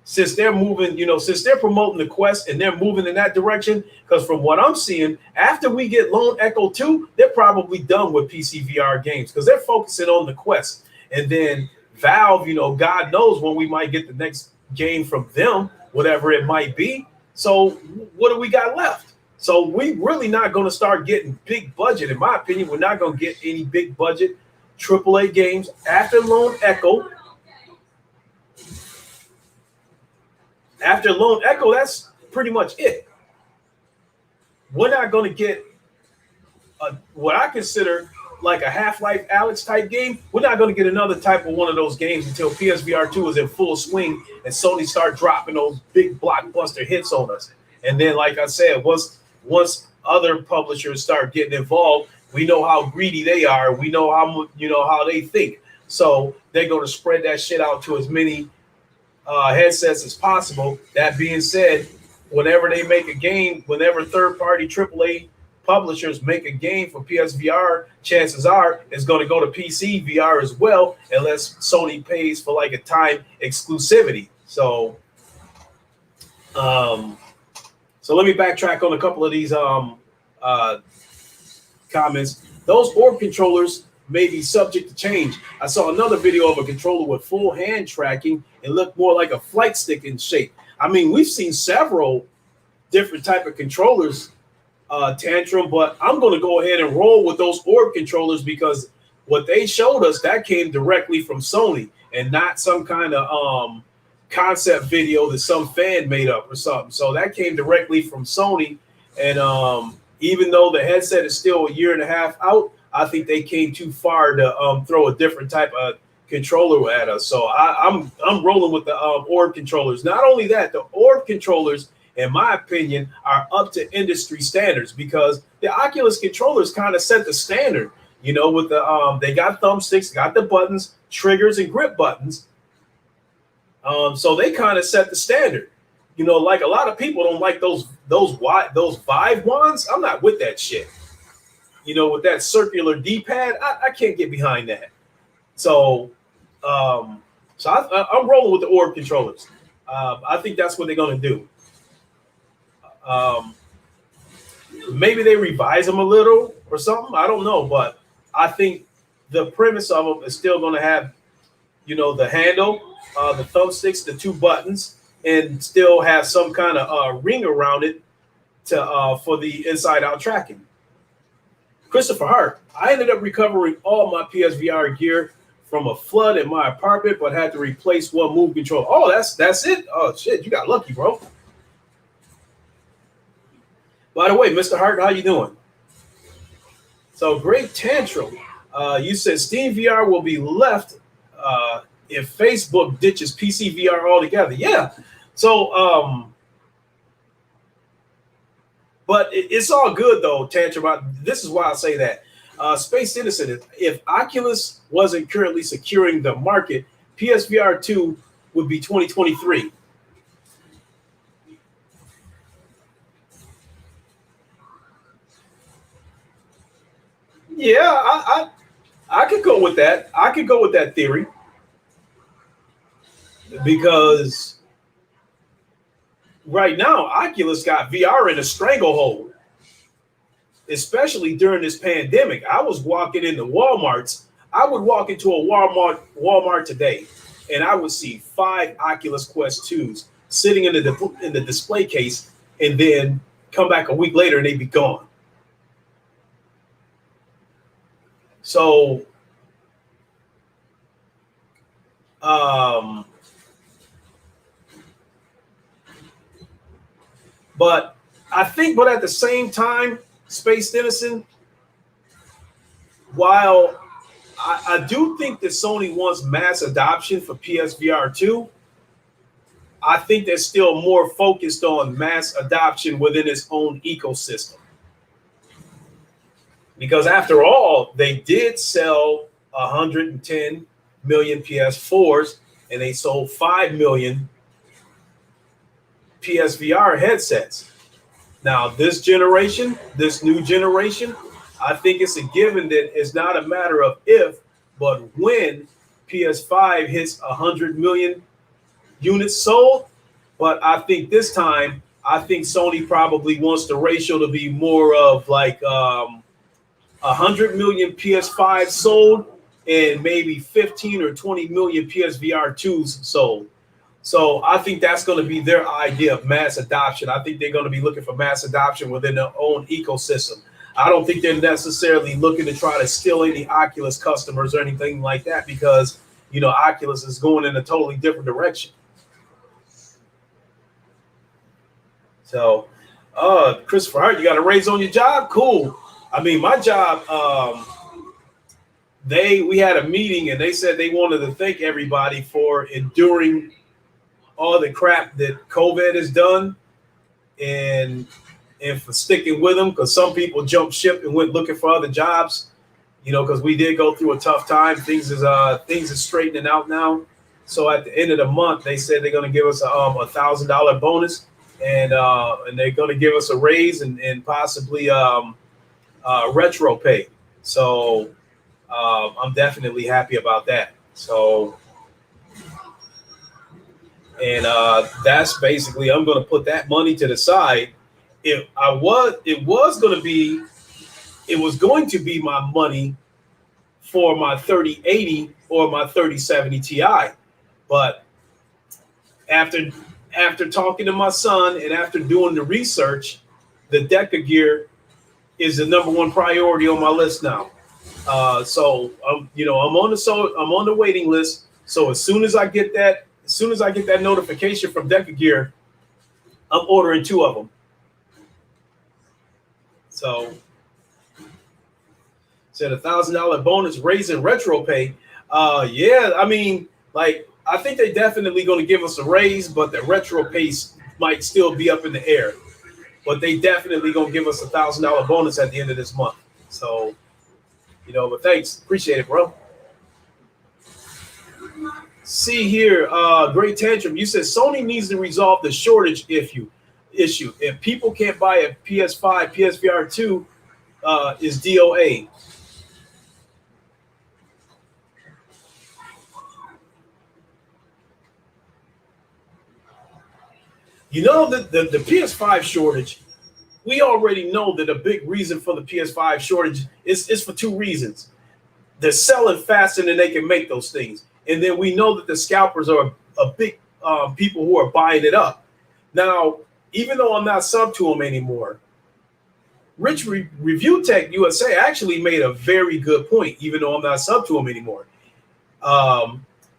since they're moving, since they're promoting the Quest and they're moving in that direction, because from what I'm seeing, after we get Lone Echo 2, they're probably done with PC VR games, because they're focusing on the Quest. And then Valve, God knows when we might get the next game from them, whatever it might be. So what do we got left? So we really not going to start getting big budget. In my opinion, we're not going to get any big budget AAA games after Lone Echo. After Lone Echo, that's pretty much it. We're not going to get what I consider like a Half-Life Alyx type game. We're not going to get another type of one of those games until PSVR 2 is in full swing and Sony start dropping those big blockbuster hits on us. And then, like I said, once other publishers start getting involved, we know how greedy they are. We know how they think. So they're going to spread that shit out to as many headsets as possible. That being said, whenever they make a game, whenever third-party AAA publishers make a game for PSVR, chances are it's going to go to PC VR as well, unless Sony pays for like a time exclusivity. So let me backtrack on a couple of these comments. Those orb controllers may be subject to change. I saw another video of a controller with full hand tracking. It looked more like a flight stick in shape. I mean, we've seen several different type of controllers, Tantrum, but I'm going to go ahead and roll with those orb controllers, because what they showed us, that came directly from Sony and not some kind of concept video that some fan made up or something. So that came directly from Sony. And even though the headset is still a year and a half out, I think they came too far to throw a different type of controller at us. So I'm rolling with the orb controllers. Not only that, the orb controllers, in my opinion, are up to industry standards, because the Oculus controllers kind of set the standard. With the they got thumbsticks, got the buttons, triggers, and grip buttons. So they kind of set the standard. Like a lot of people don't like those Vive wands. I'm not with that shit. With that circular D-pad, I can't get behind that. So I'm rolling with the orb controllers. I think that's what they're going to do. Maybe they revise them a little or something. I don't know, but I think the premise of them is still going to have, the handle, the thumbsticks, the two buttons, and still have some kind of ring around it to for the inside-out tracking. Christopher Hart, I ended up recovering all my PSVR gear from a flood in my apartment, but had to replace one move control. Oh, that's it. Oh shit, you got lucky, bro. By the way, Mr. Hart, how you doing? So great tantrum. You said Steam VR will be left if Facebook ditches PC VR altogether. Yeah. So, but it's all good though, tantrum. This is why I say that. Space Citizen, if Oculus wasn't currently securing the market, PSVR 2 would be 2023. Yeah, I could go with that. I could go with that theory because right now Oculus got VR in a stranglehold, especially during this pandemic. I was walking into Walmarts. I would walk into a Walmart today, and I would see 5 Oculus Quest 2s sitting in the display case, and then come back a week later and they'd be gone. So, but I think, but at the same time, Space Citizen, while I do think that Sony wants mass adoption for PSVR 2, I think they're still more focused on mass adoption within its own ecosystem. Because after all, they did sell 110 million PS4s and they sold 5 million PSVR headsets. Now, this new generation, I think it's a given that it's not a matter of if, but when PS5 hits 100 million units sold. But I think this time, I think Sony probably wants the ratio to be more of like 100 million PS5 sold and maybe 15 or 20 million PSVR 2s sold. So I think that's going to be their idea of mass adoption. I think they're going to be looking for mass adoption within their own ecosystem. I don't think they're necessarily looking to try to steal any Oculus customers or anything like that because, you know, Oculus is going in a totally different direction. So, Christopher Hart, you got a raise on your job? Cool. I mean, my job, we had a meeting and they said they wanted to thank everybody for enduring all the crap that COVID has done and for sticking with them, because some people jumped ship and went looking for other jobs, you know, because we did go through a tough time. Things is straightening out now. So at the end of the month, they said they're going to give us a $1,000 bonus and they're going to give us a raise and possibly retro pay. So I'm definitely happy about that. So, and that's basically, I'm going to put that money to the side. It was going to be my money for my 3080 or my 3070 Ti. But after talking to my son and after doing the research, the Decagear is the number one priority on my list now. So I'm on the waiting list. So as soon as I get that notification from Decagear, I'm ordering 2 of them. So said $1,000 bonus raising retro pay. Yeah, I mean, like I think they definitely going to give us a raise, but the retro pay might still be up in the air. But they definitely going to give us $1,000 bonus at the end of this month. So, you know, but thanks. Appreciate it, bro. See here, Great Tantrum. You said Sony needs to resolve the shortage issue. If people can't buy a PS5, PSVR 2 is DOA. You know, the PS5 shortage, we already know that a big reason for the PS5 shortage is for 2 reasons. They're selling faster than they can make those things. And then we know that the scalpers are a big people who are buying it up. Now, even though I'm not sub to them anymore, Review Tech USA actually made a very good point, even though I'm not sub to him anymore.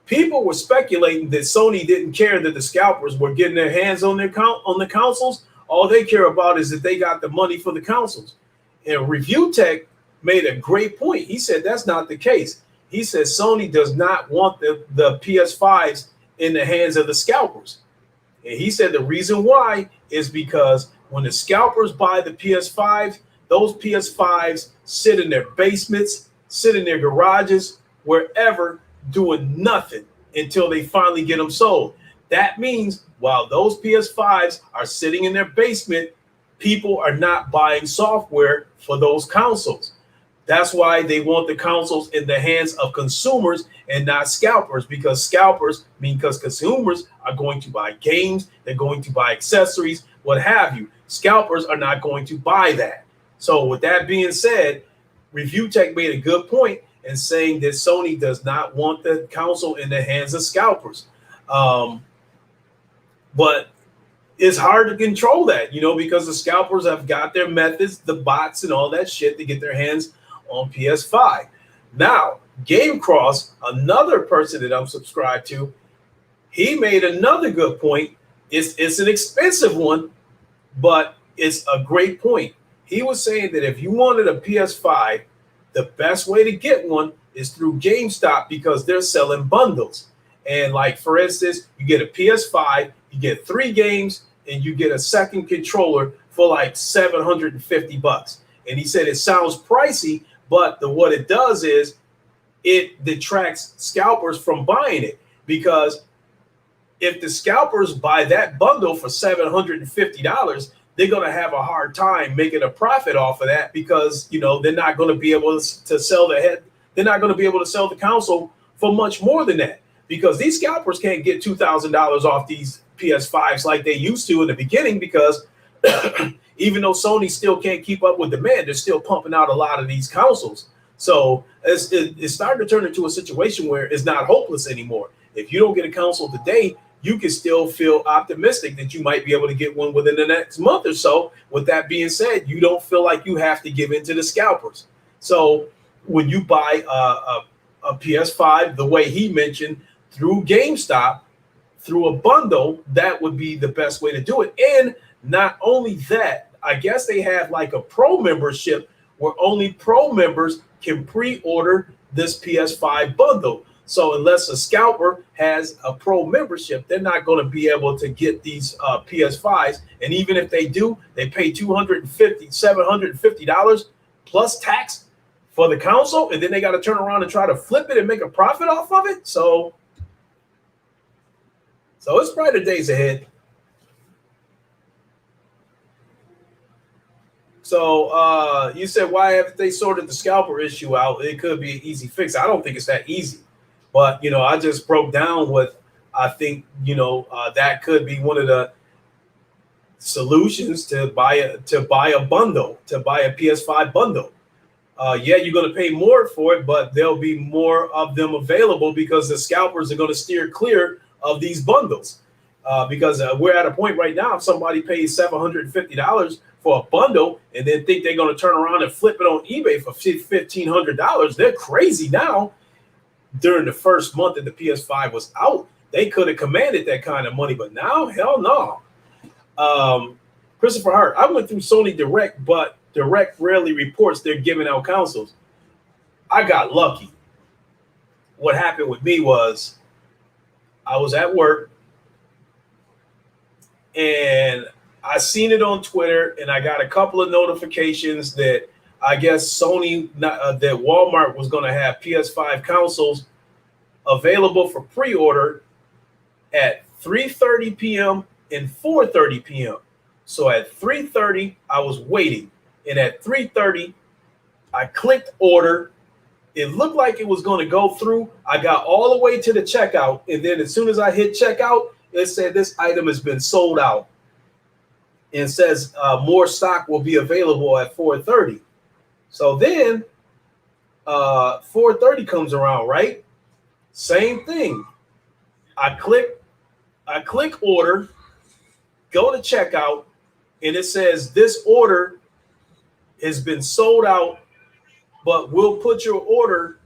People were speculating that Sony didn't care that the scalpers were getting their hands on the consoles. All they care about is that they got the money for the consoles. And Review Tech made a great point. He said that's not the case. He said Sony does not want the PS5s in the hands of the scalpers. And he said the reason why is because when the scalpers buy the PS5s, those PS5s sit in their basements, sit in their garages, wherever, doing nothing until they finally get them sold. That means while those PS5s are sitting in their basement, people are not buying software for those consoles. That's why they want the consoles in the hands of consumers and not scalpers, because consumers are going to buy games, they're going to buy accessories, what have you. Scalpers are not going to buy that. So with that being said, Review Tech made a good point in saying that Sony does not want the console in the hands of scalpers. But it's hard to control that, because the scalpers have got their methods, the bots and all that shit to get their hands on PS5. Now, GameCross, another person that I'm subscribed to, he made another good point. It's an expensive one, but it's a great point. He was saying that if you wanted a PS5, the best way to get one is through GameStop because they're selling bundles. And like, for instance, you get a PS5, you get 3 games, and you get a second controller for like $750. And he said it sounds pricey, but what it does is it detracts scalpers from buying it, because if the scalpers buy that bundle for $750, they're going to have a hard time making a profit off of that, because they're not going to be able to sell they're not going to be able to sell the console for much more than that, because these scalpers can't get $2,000 off these PS5s like they used to in the beginning, because even though Sony still can't keep up with demand, they're still pumping out a lot of these consoles. So it's starting to turn into a situation where it's not hopeless anymore. If you don't get a console today, you can still feel optimistic that you might be able to get one within the next month or so. With that being said, you don't feel like you have to give in to the scalpers. So when you buy a PS5, the way he mentioned, through GameStop, through a bundle, that would be the best way to do it. And not only that, I guess they have like a pro membership where only pro members can pre-order this PS5 bundle. So unless a scalper has a pro membership, they're not going to be able to get these PS5s. And even if they do, they pay $750 plus tax for the console, and then they got to turn around and try to flip it and make a profit off of it. So it's brighter days ahead. So you said, why haven't they sorted the scalper issue out? It could be an easy fix. I don't think it's that easy. But, I just broke down what I think, that could be one of the solutions to buy a bundle, to buy a PS5 bundle. Yeah, you're going to pay more for it, but there'll be more of them available because the scalpers are going to steer clear of these bundles. Because we're at a point right now, if somebody pays $750 for a bundle and then think they're going to turn around and flip it on eBay for $1,500, they're crazy now. During the first month that the PS5 was out, they could have commanded that kind of money, but now, hell no. Christopher Hart, I went through Sony Direct, but Direct rarely reports they're giving out consoles. I got lucky. What happened with me was I was at work and I seen it on Twitter, and I got a couple of notifications that I guess Sony, that Walmart was going to have PS5 consoles available for pre-order at 3:30 p.m. and 4:30 p.m. So at 3:30, I was waiting. And at 3:30, I clicked order. It looked like it was going to go through. I got all the way to the checkout. And then as soon as I hit checkout, it said this item has been sold out. And it says more stock will be available at 4:30. So then 4:30 comes around, right? Same thing. I click order, go to checkout, and it says this order has been sold out, but we'll put your order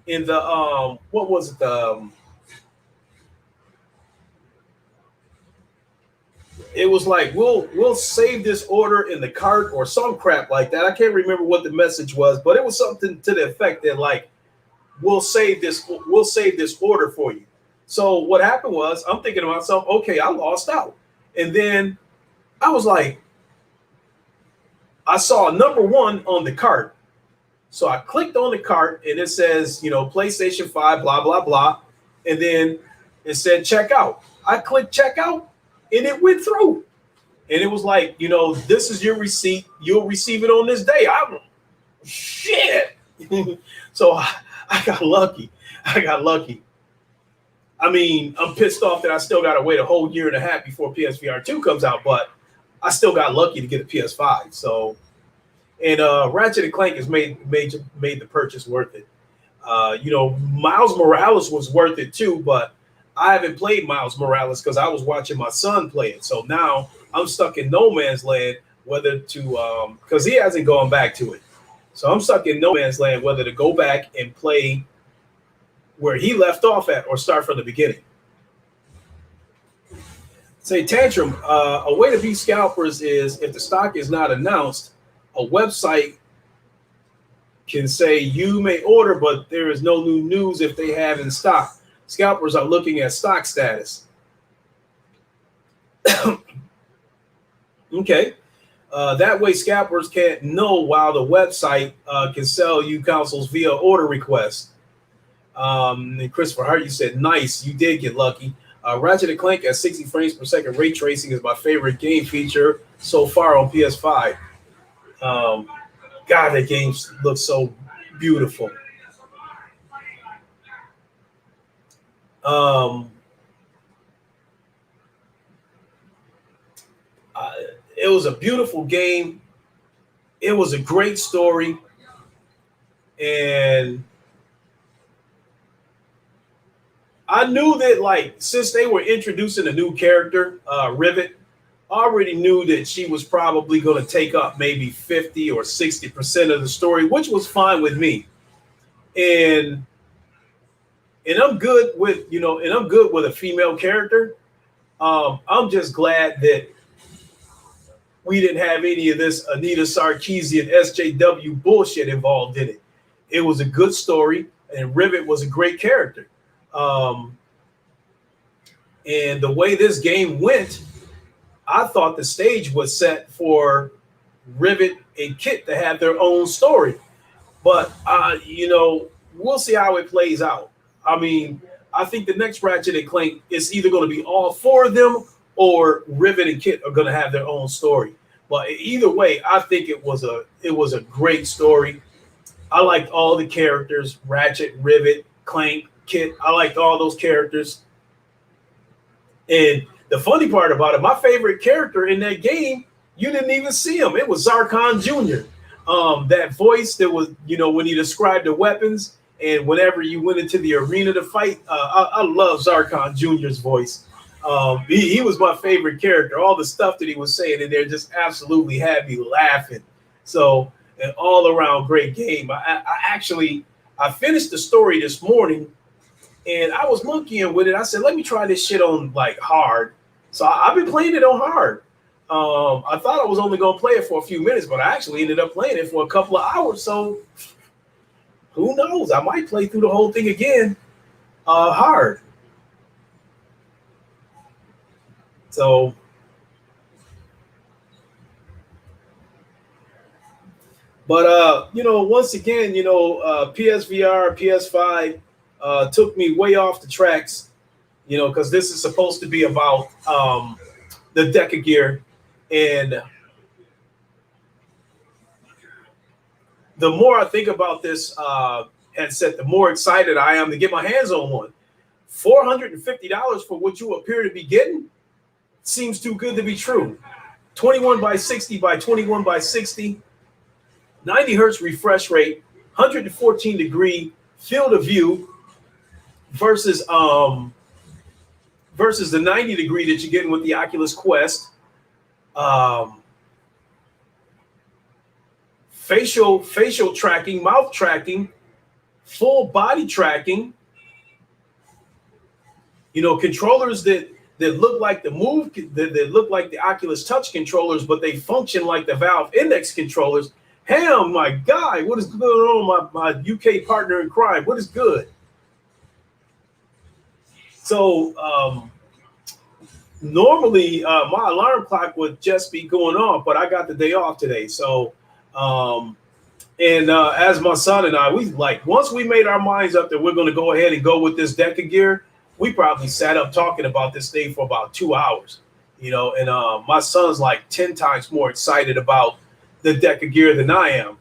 in the what was it, it was like we'll save this order in the cart or some crap like that. I can't remember what the message was, but it was something to the effect that like we'll save this order for you. So what happened was I'm thinking to myself, okay, I lost out. And then I was like, I saw number one on the cart. So I clicked on the cart and it says, PlayStation 5, blah, blah, blah. And then it said checkout. I clicked checkout and it went through. And it was like, this is your receipt. You'll receive it on this day. I'm shit. So I got lucky. I mean, I'm pissed off that I still got to wait a whole year and a half before PSVR 2 comes out, but I still got lucky to get a PS5. So, and Ratchet and Clank has made the purchase worth it. Miles Morales was worth it too, but I haven't played Miles Morales because I was watching my son play it. So now I'm stuck in no man's land whether to because he hasn't gone back to it. So I'm stuck in no man's land whether to go back and play where he left off at or start from the beginning. Say Tantrum, a way to beat scalpers is if the stock is not announced, a website can say you may order, but there is no new news if they have in stock. Scalpers are looking at stock status. Okay. That way scalpers can't know while the website can sell you consoles via order request. And Christopher Hart, you said, nice. You did get lucky. Ratchet and Clank at 60 frames per second ray tracing is my favorite game feature so far on PS5. God, that game looks so beautiful. It was a beautiful game. It was a great story. And I knew that, like, since they were introducing a new character, Rivet, I already knew that she was probably going to take up maybe 50 or 60% of the story, which was fine with me. And I'm good with, I'm good with a female character. I'm just glad that we didn't have any of this Anita Sarkeesian SJW bullshit involved in it. It was a good story, and Rivet was a great character. And the way this game went, I thought the stage was set for Rivet and Kit to have their own story. But, we'll see how it plays out. I mean, I think the next Ratchet and Clank is either going to be all four of them or Rivet and Kit are going to have their own story. But either way, I think it was a great story. I liked all the characters, Ratchet, Rivet, Clank, Kit. I liked all those characters. And the funny part about it, my favorite character in that game, you didn't even see him. It was Zarkon Jr. That voice that was, when he described the weapons and whenever you went into the arena to fight, I love Zarkon Jr.'s voice. He was my favorite character. All the stuff that he was saying in there just absolutely had me laughing. So an all around great game. I finished the story this morning and I was monkeying with it. I said, let me try this shit on like hard. So I've been playing it on hard. I thought I was only going to play it for a few minutes, but I actually ended up playing it for a couple of hours. So who knows? I might play through the whole thing again hard. So but once again, PSVR, PS5 took me way off the tracks, because this is supposed to be about the Decagear. And the more I think about this headset, the more excited I am to get my hands on one. $450 for what you appear to be getting seems too good to be true. 21 by 60 by 21 by 60, 90 hertz refresh rate, 114 degree field of view versus the 90 degree that you're getting with the Oculus Quest. facial tracking, mouth tracking, full body tracking. Controllers that look like the that look like the Oculus Touch controllers, but they function like the Valve Index controllers. Ham, my guy, what is going on, my UK partner in crime? What is good? So normally my alarm clock would just be going off, but I got the day off today. So as my son and I, we once we made our minds up that we're going to go ahead and go with this Decagear, we probably sat up talking about this thing for about 2 hours, and my son's like 10 times more excited about the Decagear than I am,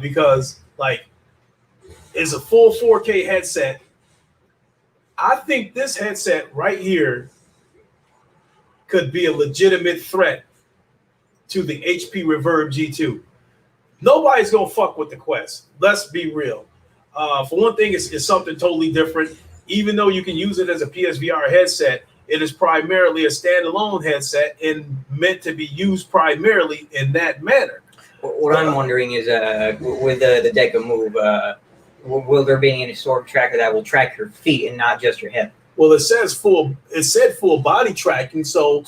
because it's a full 4K headset. I think this headset right here could be a legitimate threat to the HP Reverb G2. Nobody's gonna fuck with the Quest. Let's be real. For one thing, it's something totally different. Even though you can use it as a PSVR headset, it is primarily a standalone headset and meant to be used primarily in that manner. What I'm wondering is, with the Deca Move, will there be any sort of tracker that will track your feet and not just your hip? Well, it said full body tracking, so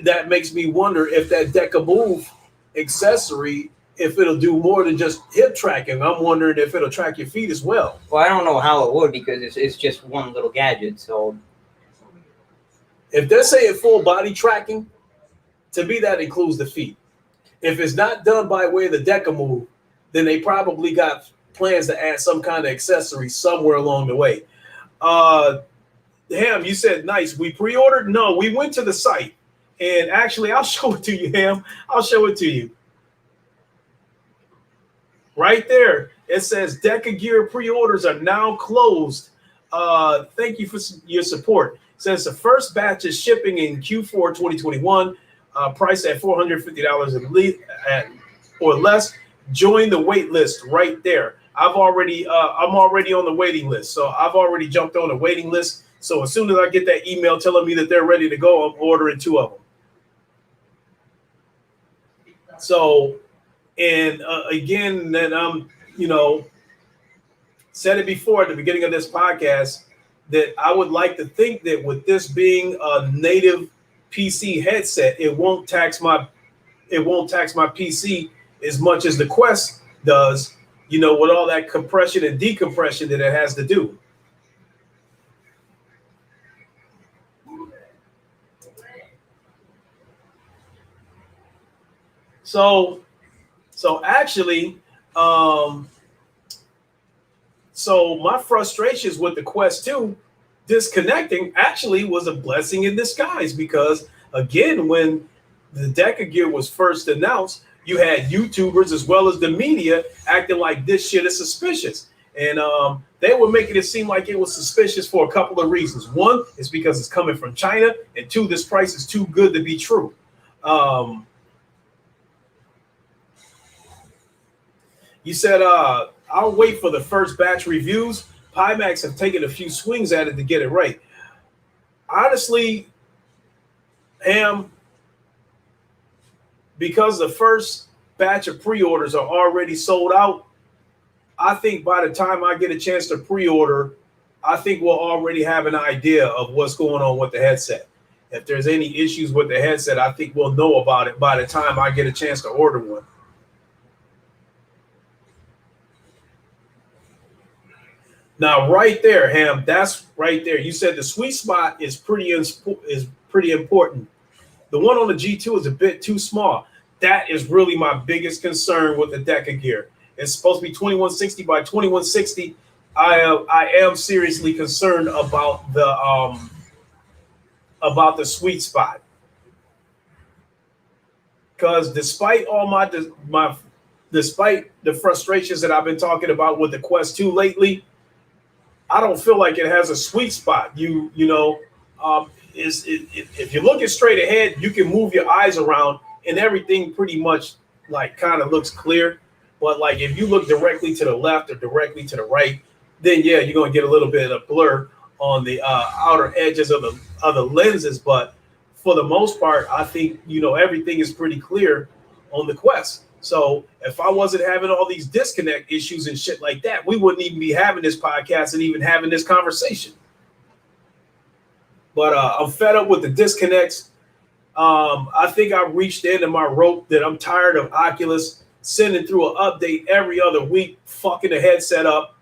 that makes me wonder if that Deca Move accessory, if it'll do more than just hip tracking. I'm wondering if it'll track your feet as well. Well, I don't know how it would, because it's just one little gadget. So if they're saying full body tracking, to me that includes the feet. If it's not done by way of the Deca Move, then they probably got plans to add some kind of accessory somewhere along the way. Ham, you said nice. We pre-ordered? No, we went to the site. And actually, I'll show it to you, Ham. I'll show it to you. Right there. It says Decagear pre-orders are now closed. Thank you for your support. It says the first batch is shipping in Q4 2021. Price at $450 or less. Join the wait list right there. I'm already on the waiting list, so I've already jumped on the waiting list. So as soon as I get that email telling me that they're ready to go, I'm ordering 2 of them. So, and again, then said it before at the beginning of this podcast that I would like to think that with this being a native PC headset, it won't tax my PC as much as the Quest does, with all that compression and decompression that it has to do. So actually, so my frustrations with the Quest 2 disconnecting actually was a blessing in disguise, because again, when the Decagear was first announced, you had YouTubers as well as the media acting like this shit is suspicious. And they were making it seem like it was suspicious for a couple of reasons. One is because it's coming from China, and two, this price is too good to be true. You said, I'll wait for the first batch reviews. Pimax have taken a few swings at it to get it right. Honestly, Ham, because the first batch of pre-orders are already sold out, I think by the time I get a chance to pre-order, I think we'll already have an idea of what's going on with the headset. If there's any issues with the headset, I think we'll know about it by the time I get a chance to order one. Now, right there, Ham, that's right there. You said the sweet spot is pretty important. The one on the G2 is a bit too small. That is really my biggest concern with the Decagear. It's supposed to be 2160 by 2160. I am seriously concerned about the sweet spot, because despite all despite the frustrations that I've been talking about with the Quest 2 lately, I don't feel like it has a sweet spot. If you're looking straight ahead, you can move your eyes around and everything pretty much kind of looks clear. But if you look directly to the left or directly to the right, then yeah, you're gonna get a little bit of blur on the outer edges of the lenses. But for the most part, I think everything is pretty clear on the Quest. So if I wasn't having all these disconnect issues and shit like that, we wouldn't even be having this podcast and even having this conversation. But I'm fed up with the disconnects. I think I reached the end of my rope that I'm tired of Oculus sending through an update every other week, fucking the headset up,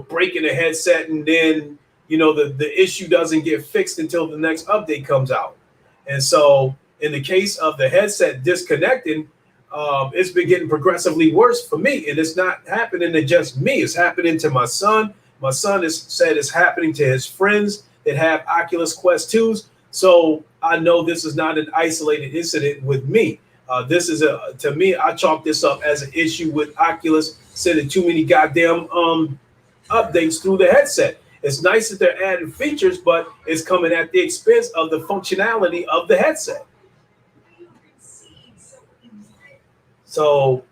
breaking the headset, and then, the issue doesn't get fixed until the next update comes out. And so in the case of the headset disconnecting, it's been getting progressively worse for me. And it's not happening to just me. It's happening to my son. My son has said it's happening to his friends that have Oculus Quest 2s. So I know this is not an isolated incident with me. This is to me, I chalk this up as an issue with Oculus sending too many goddamn updates through the headset. It's nice that they're adding features, but it's coming at the expense of the functionality of the headset. So,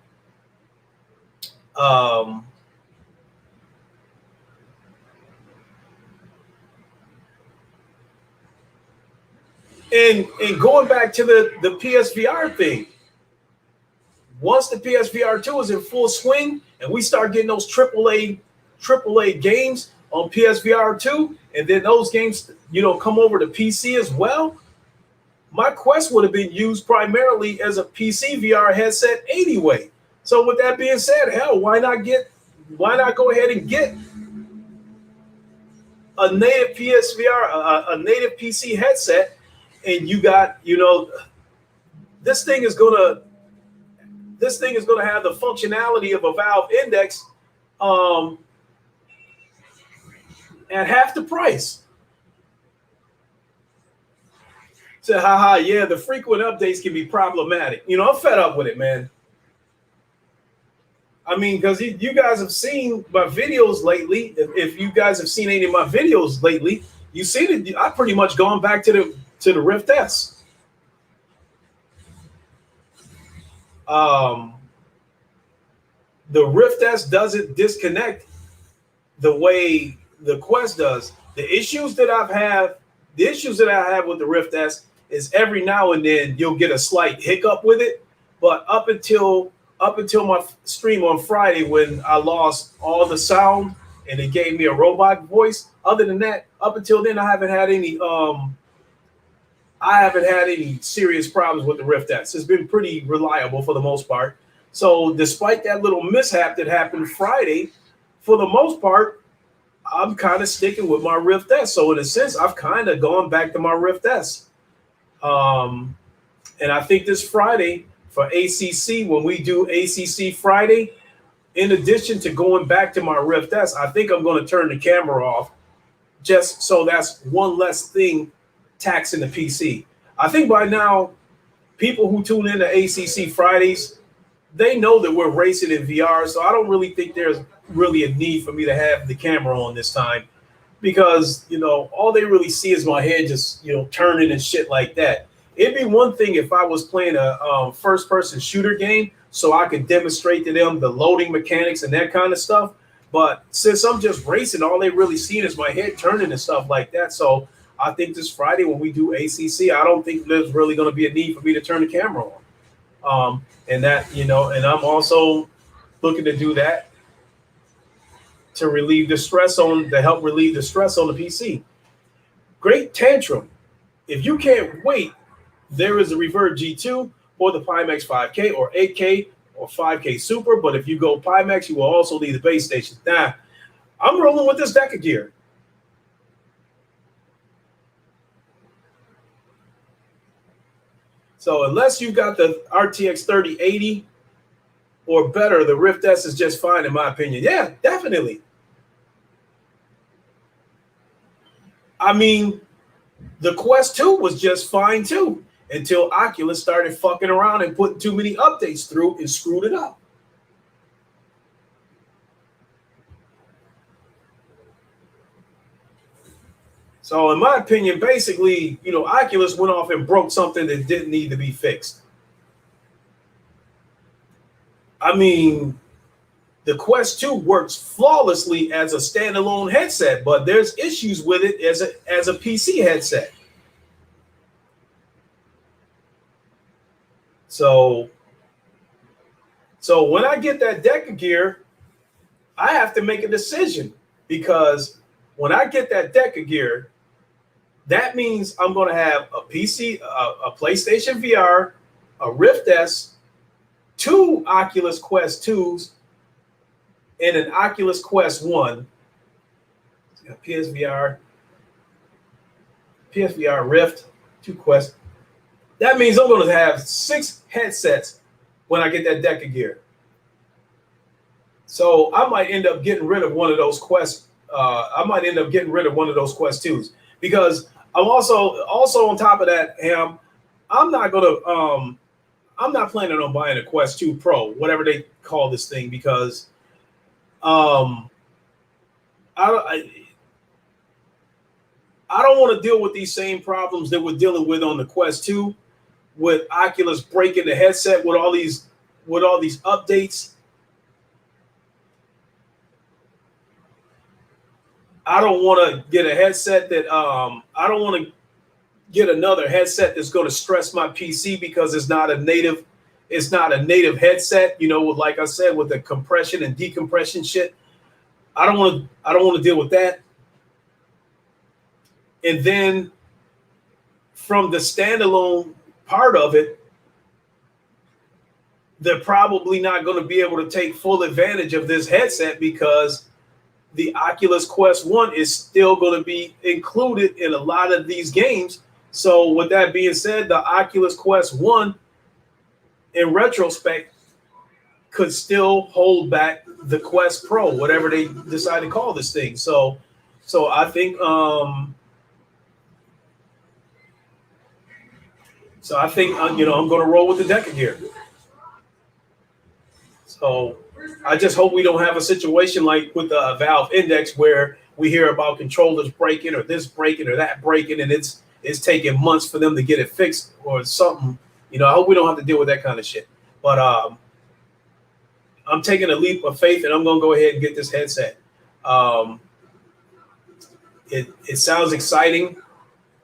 and going back to the PSVR thing, once the PSVR 2 is in full swing and we start getting those AAA games on PSVR 2, and then those games, come over to PC as well, my Quest would have been used primarily as a PC VR headset anyway. So with that being said, hell, why not go ahead and get a native PSVR, a native PC headset, and you got, this thing is gonna have the functionality of a Valve Index at half the price. So, yeah, the frequent updates can be problematic. I'm fed up with it, man. I mean, because you guys have seen my videos lately. If you guys have seen any of my videos lately, you've seen it. I've pretty much gone back to the Rift S. The Rift S doesn't disconnect the way the Quest does. The issues that I have with the Rift S is every now and then you'll get a slight hiccup with it, but up until my stream on Friday when I lost all the sound and it gave me a robot voice, other than that, up until then I haven't had any serious problems with the Rift S. It's been pretty reliable for the most part. So despite that little mishap that happened Friday, for the most part, I'm kind of sticking with my Rift S. So in a sense, I've kind of gone back to my Rift S. And I think this Friday for ACC, when we do ACC Friday, in addition to going back to my Rift S, I think I'm going to turn the camera off just so that's one less thing taxing the PC. I think by now, people who tune into ACC Fridays, they know that we're racing in VR, so I don't really think there's really a need for me to have the camera on this time because, all they really see is my head just, turning and shit like that. It'd be one thing if I was playing a first-person shooter game so I could demonstrate to them the loading mechanics and that kind of stuff. But since I'm just racing, all they really see is my head turning and stuff like that. So I think this Friday when we do ACC, I don't think there's really going to be a need for me to turn the camera on. And that, and I'm also looking to do that to help relieve the stress on the PC. Great Tantrum. If you can't wait, there is a Revert G2 or the Pimax 5K or 8K or 5K Super. But if you go Pimax, you will also need the base station. Now, I'm rolling with this Decagear. So unless you got the RTX 3080 or better, the Rift S is just fine in my opinion. Yeah, definitely. I mean, the Quest 2 was just fine too until Oculus started fucking around and putting too many updates through and screwed it up. So in my opinion, basically, Oculus went off and broke something that didn't need to be fixed. I mean, the Quest 2 works flawlessly as a standalone headset, but there's issues with it as a PC headset. So So when I get that Decagear, I have to make a decision, because when I get that Decagear, that means I'm going to have a PC, a PlayStation VR, a Rift S, 2 Oculus Quest 2s, and an Oculus Quest 1, PSVR, Rift, 2 Quest. That means I'm going to have 6 headsets when I get that Decagear. So I might end up getting rid of one of those Quest. I might end up getting rid of one of those Quest 2s, because I'm also on top of that, Ham. I'm not planning on buying a Quest 2 Pro, whatever they call this thing, because I don't want to deal with these same problems that we're dealing with on the Quest 2, with Oculus breaking the headset with all these updates. I don't want to get a headset that I don't want to get another headset that's going to stress my PC, because it's not a native headset, like I said, with the compression and decompression shit. I don't want to deal with that. And then from the standalone part of it, they're probably not going to be able to take full advantage of this headset, because the Oculus Quest 1 is still going to be included in a lot of these games. So with that being said, the Oculus Quest 1, in retrospect, could still hold back the Quest Pro, whatever they decide to call this thing. So I think I'm going to roll with the Decagear. So I just hope we don't have a situation like with the Valve Index, where we hear about controllers breaking or this breaking or that breaking, and it's taking months for them to get it fixed or something. I hope we don't have to deal with that kind of shit. But I'm taking a leap of faith, and I'm going to go ahead and get this headset. It sounds exciting.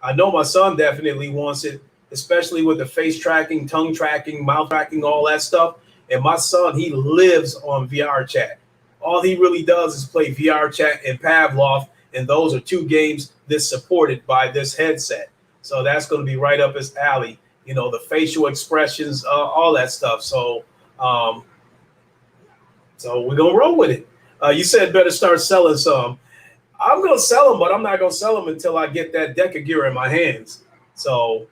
I know my son definitely wants it, especially with the face tracking, tongue tracking, mouth tracking, all that stuff. And my son, he lives on VR chat. All he really does is play VR chat and Pavlov, and those are 2 games that's supported by this headset. So that's going to be right up his alley. The facial expressions, all that stuff. So we're going to roll with it. You said better start selling some. I'm going to sell them, but I'm not going to sell them until I get that Decagear in my hands. So,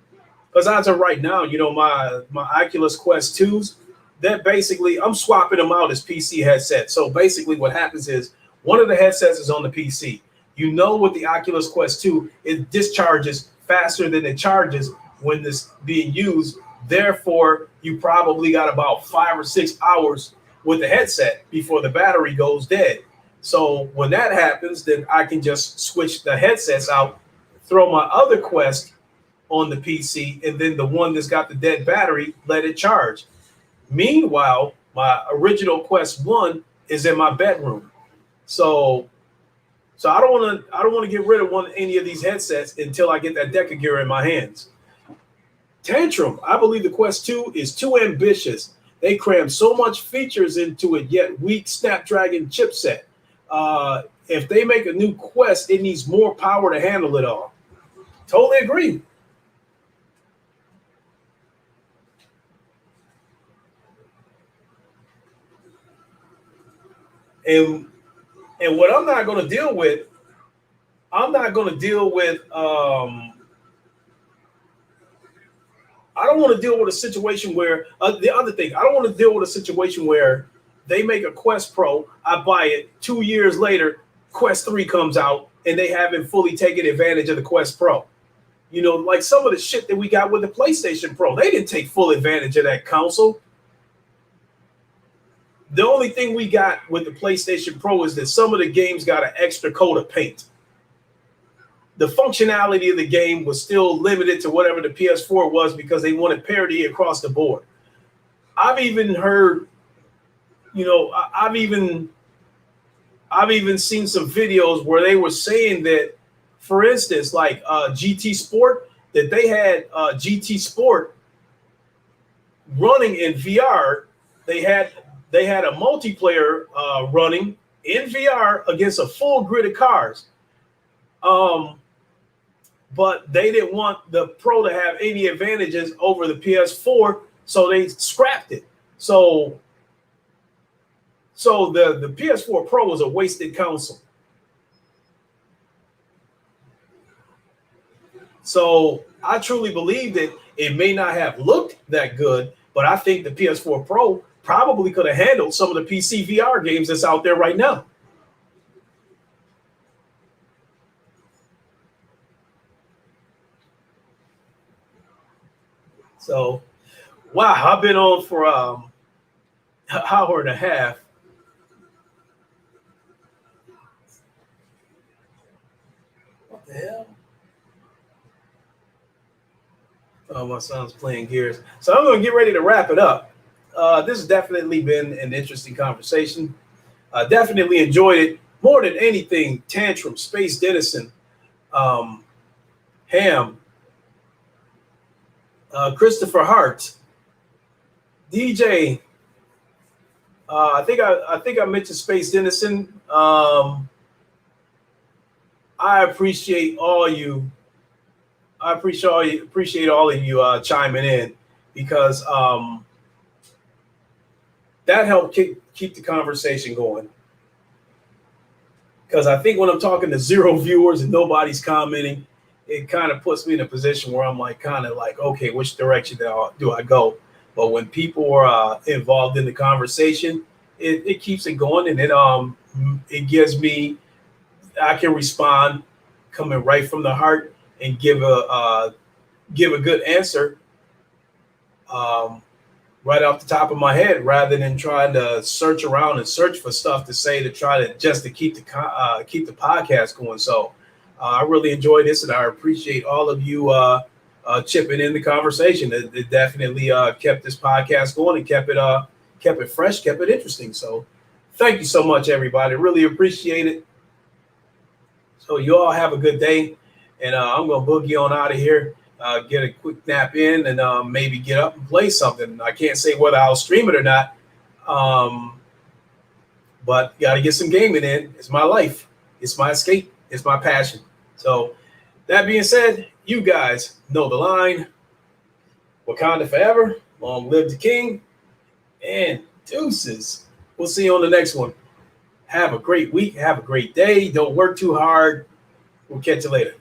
because as of right now, my Oculus Quest 2s, that basically, I'm swapping them out as PC headsets. So basically what happens is, one of the headsets is on the PC. With the Oculus Quest 2, it discharges faster than it charges when it's being used. Therefore, you probably got about 5 or 6 hours with the headset before the battery goes dead. So when that happens, then I can just switch the headsets out, throw my other Quest on the PC, and then the one that's got the dead battery, let it charge. Meanwhile, my original Quest 1 is in my bedroom. So I don't want to get rid of any of these headsets until I get that Decagear in my hands. Tantrum, I believe the Quest 2 is too ambitious. They cram so much features into it, yet weak Snapdragon chipset. If they make a new Quest, it needs more power to handle it all. Totally agree. And what I'm not going to deal with, I don't want to deal with a situation where the other thing, I don't want to deal with a situation where they make a Quest Pro, I buy it, 2 years later, Quest 3 comes out, and they haven't fully taken advantage of the Quest Pro. Like some of the shit that we got with the PlayStation Pro, they didn't take full advantage of that console. The only thing we got with the PlayStation Pro is that some of the games got an extra coat of paint. The functionality of the game was still limited to whatever the PS4 was, because they wanted parity across the board. I've even heard, I've even seen some videos where they were saying that, for instance, like GT Sport, that they had GT Sport running in VR. They had they had a multiplayer running in VR against a full grid of cars. But they didn't want the Pro to have any advantages over the PS4, so they scrapped it. So the PS4 Pro was a wasted console. So I truly believe that it may not have looked that good, but I think the PS4 Pro probably could have handled some of the PC VR games that's out there right now. So, wow, I've been on for an hour and a half. What the hell? Oh, my son's playing Gears. So I'm going to get ready to wrap it up. This has definitely been an interesting conversation. Definitely enjoyed it more than anything. Tantrum, Space Dennison, Ham, Christopher Hart, DJ. I think I mentioned Space Dennison. I appreciate all you. I appreciate all of you chiming in, because that helped keep the conversation going. Because I think when I'm talking to 0 viewers and nobody's commenting, it kind of puts me in a position where I'm like, okay, which direction do I go? But when people are involved in the conversation, it keeps it going, and it gives me, I can respond coming right from the heart and give a good answer right off the top of my head, rather than trying to search around and search for stuff to say to keep the podcast going. So I really enjoyed this, and I appreciate all of you chipping in the conversation. It definitely kept this podcast going and kept it fresh, kept it interesting. So thank you so much, everybody. Really appreciate it. So you all have a good day, and I'm gonna boogie on out of here. Get a quick nap in, and maybe get up and play something. I can't say whether I'll stream it or not, but got to get some gaming in. It's my life. It's my escape. It's my passion. So that being said, you guys know the line. Wakanda forever. Long live the king. And deuces. We'll see you on the next one. Have a great week. Have a great day. Don't work too hard. We'll catch you later.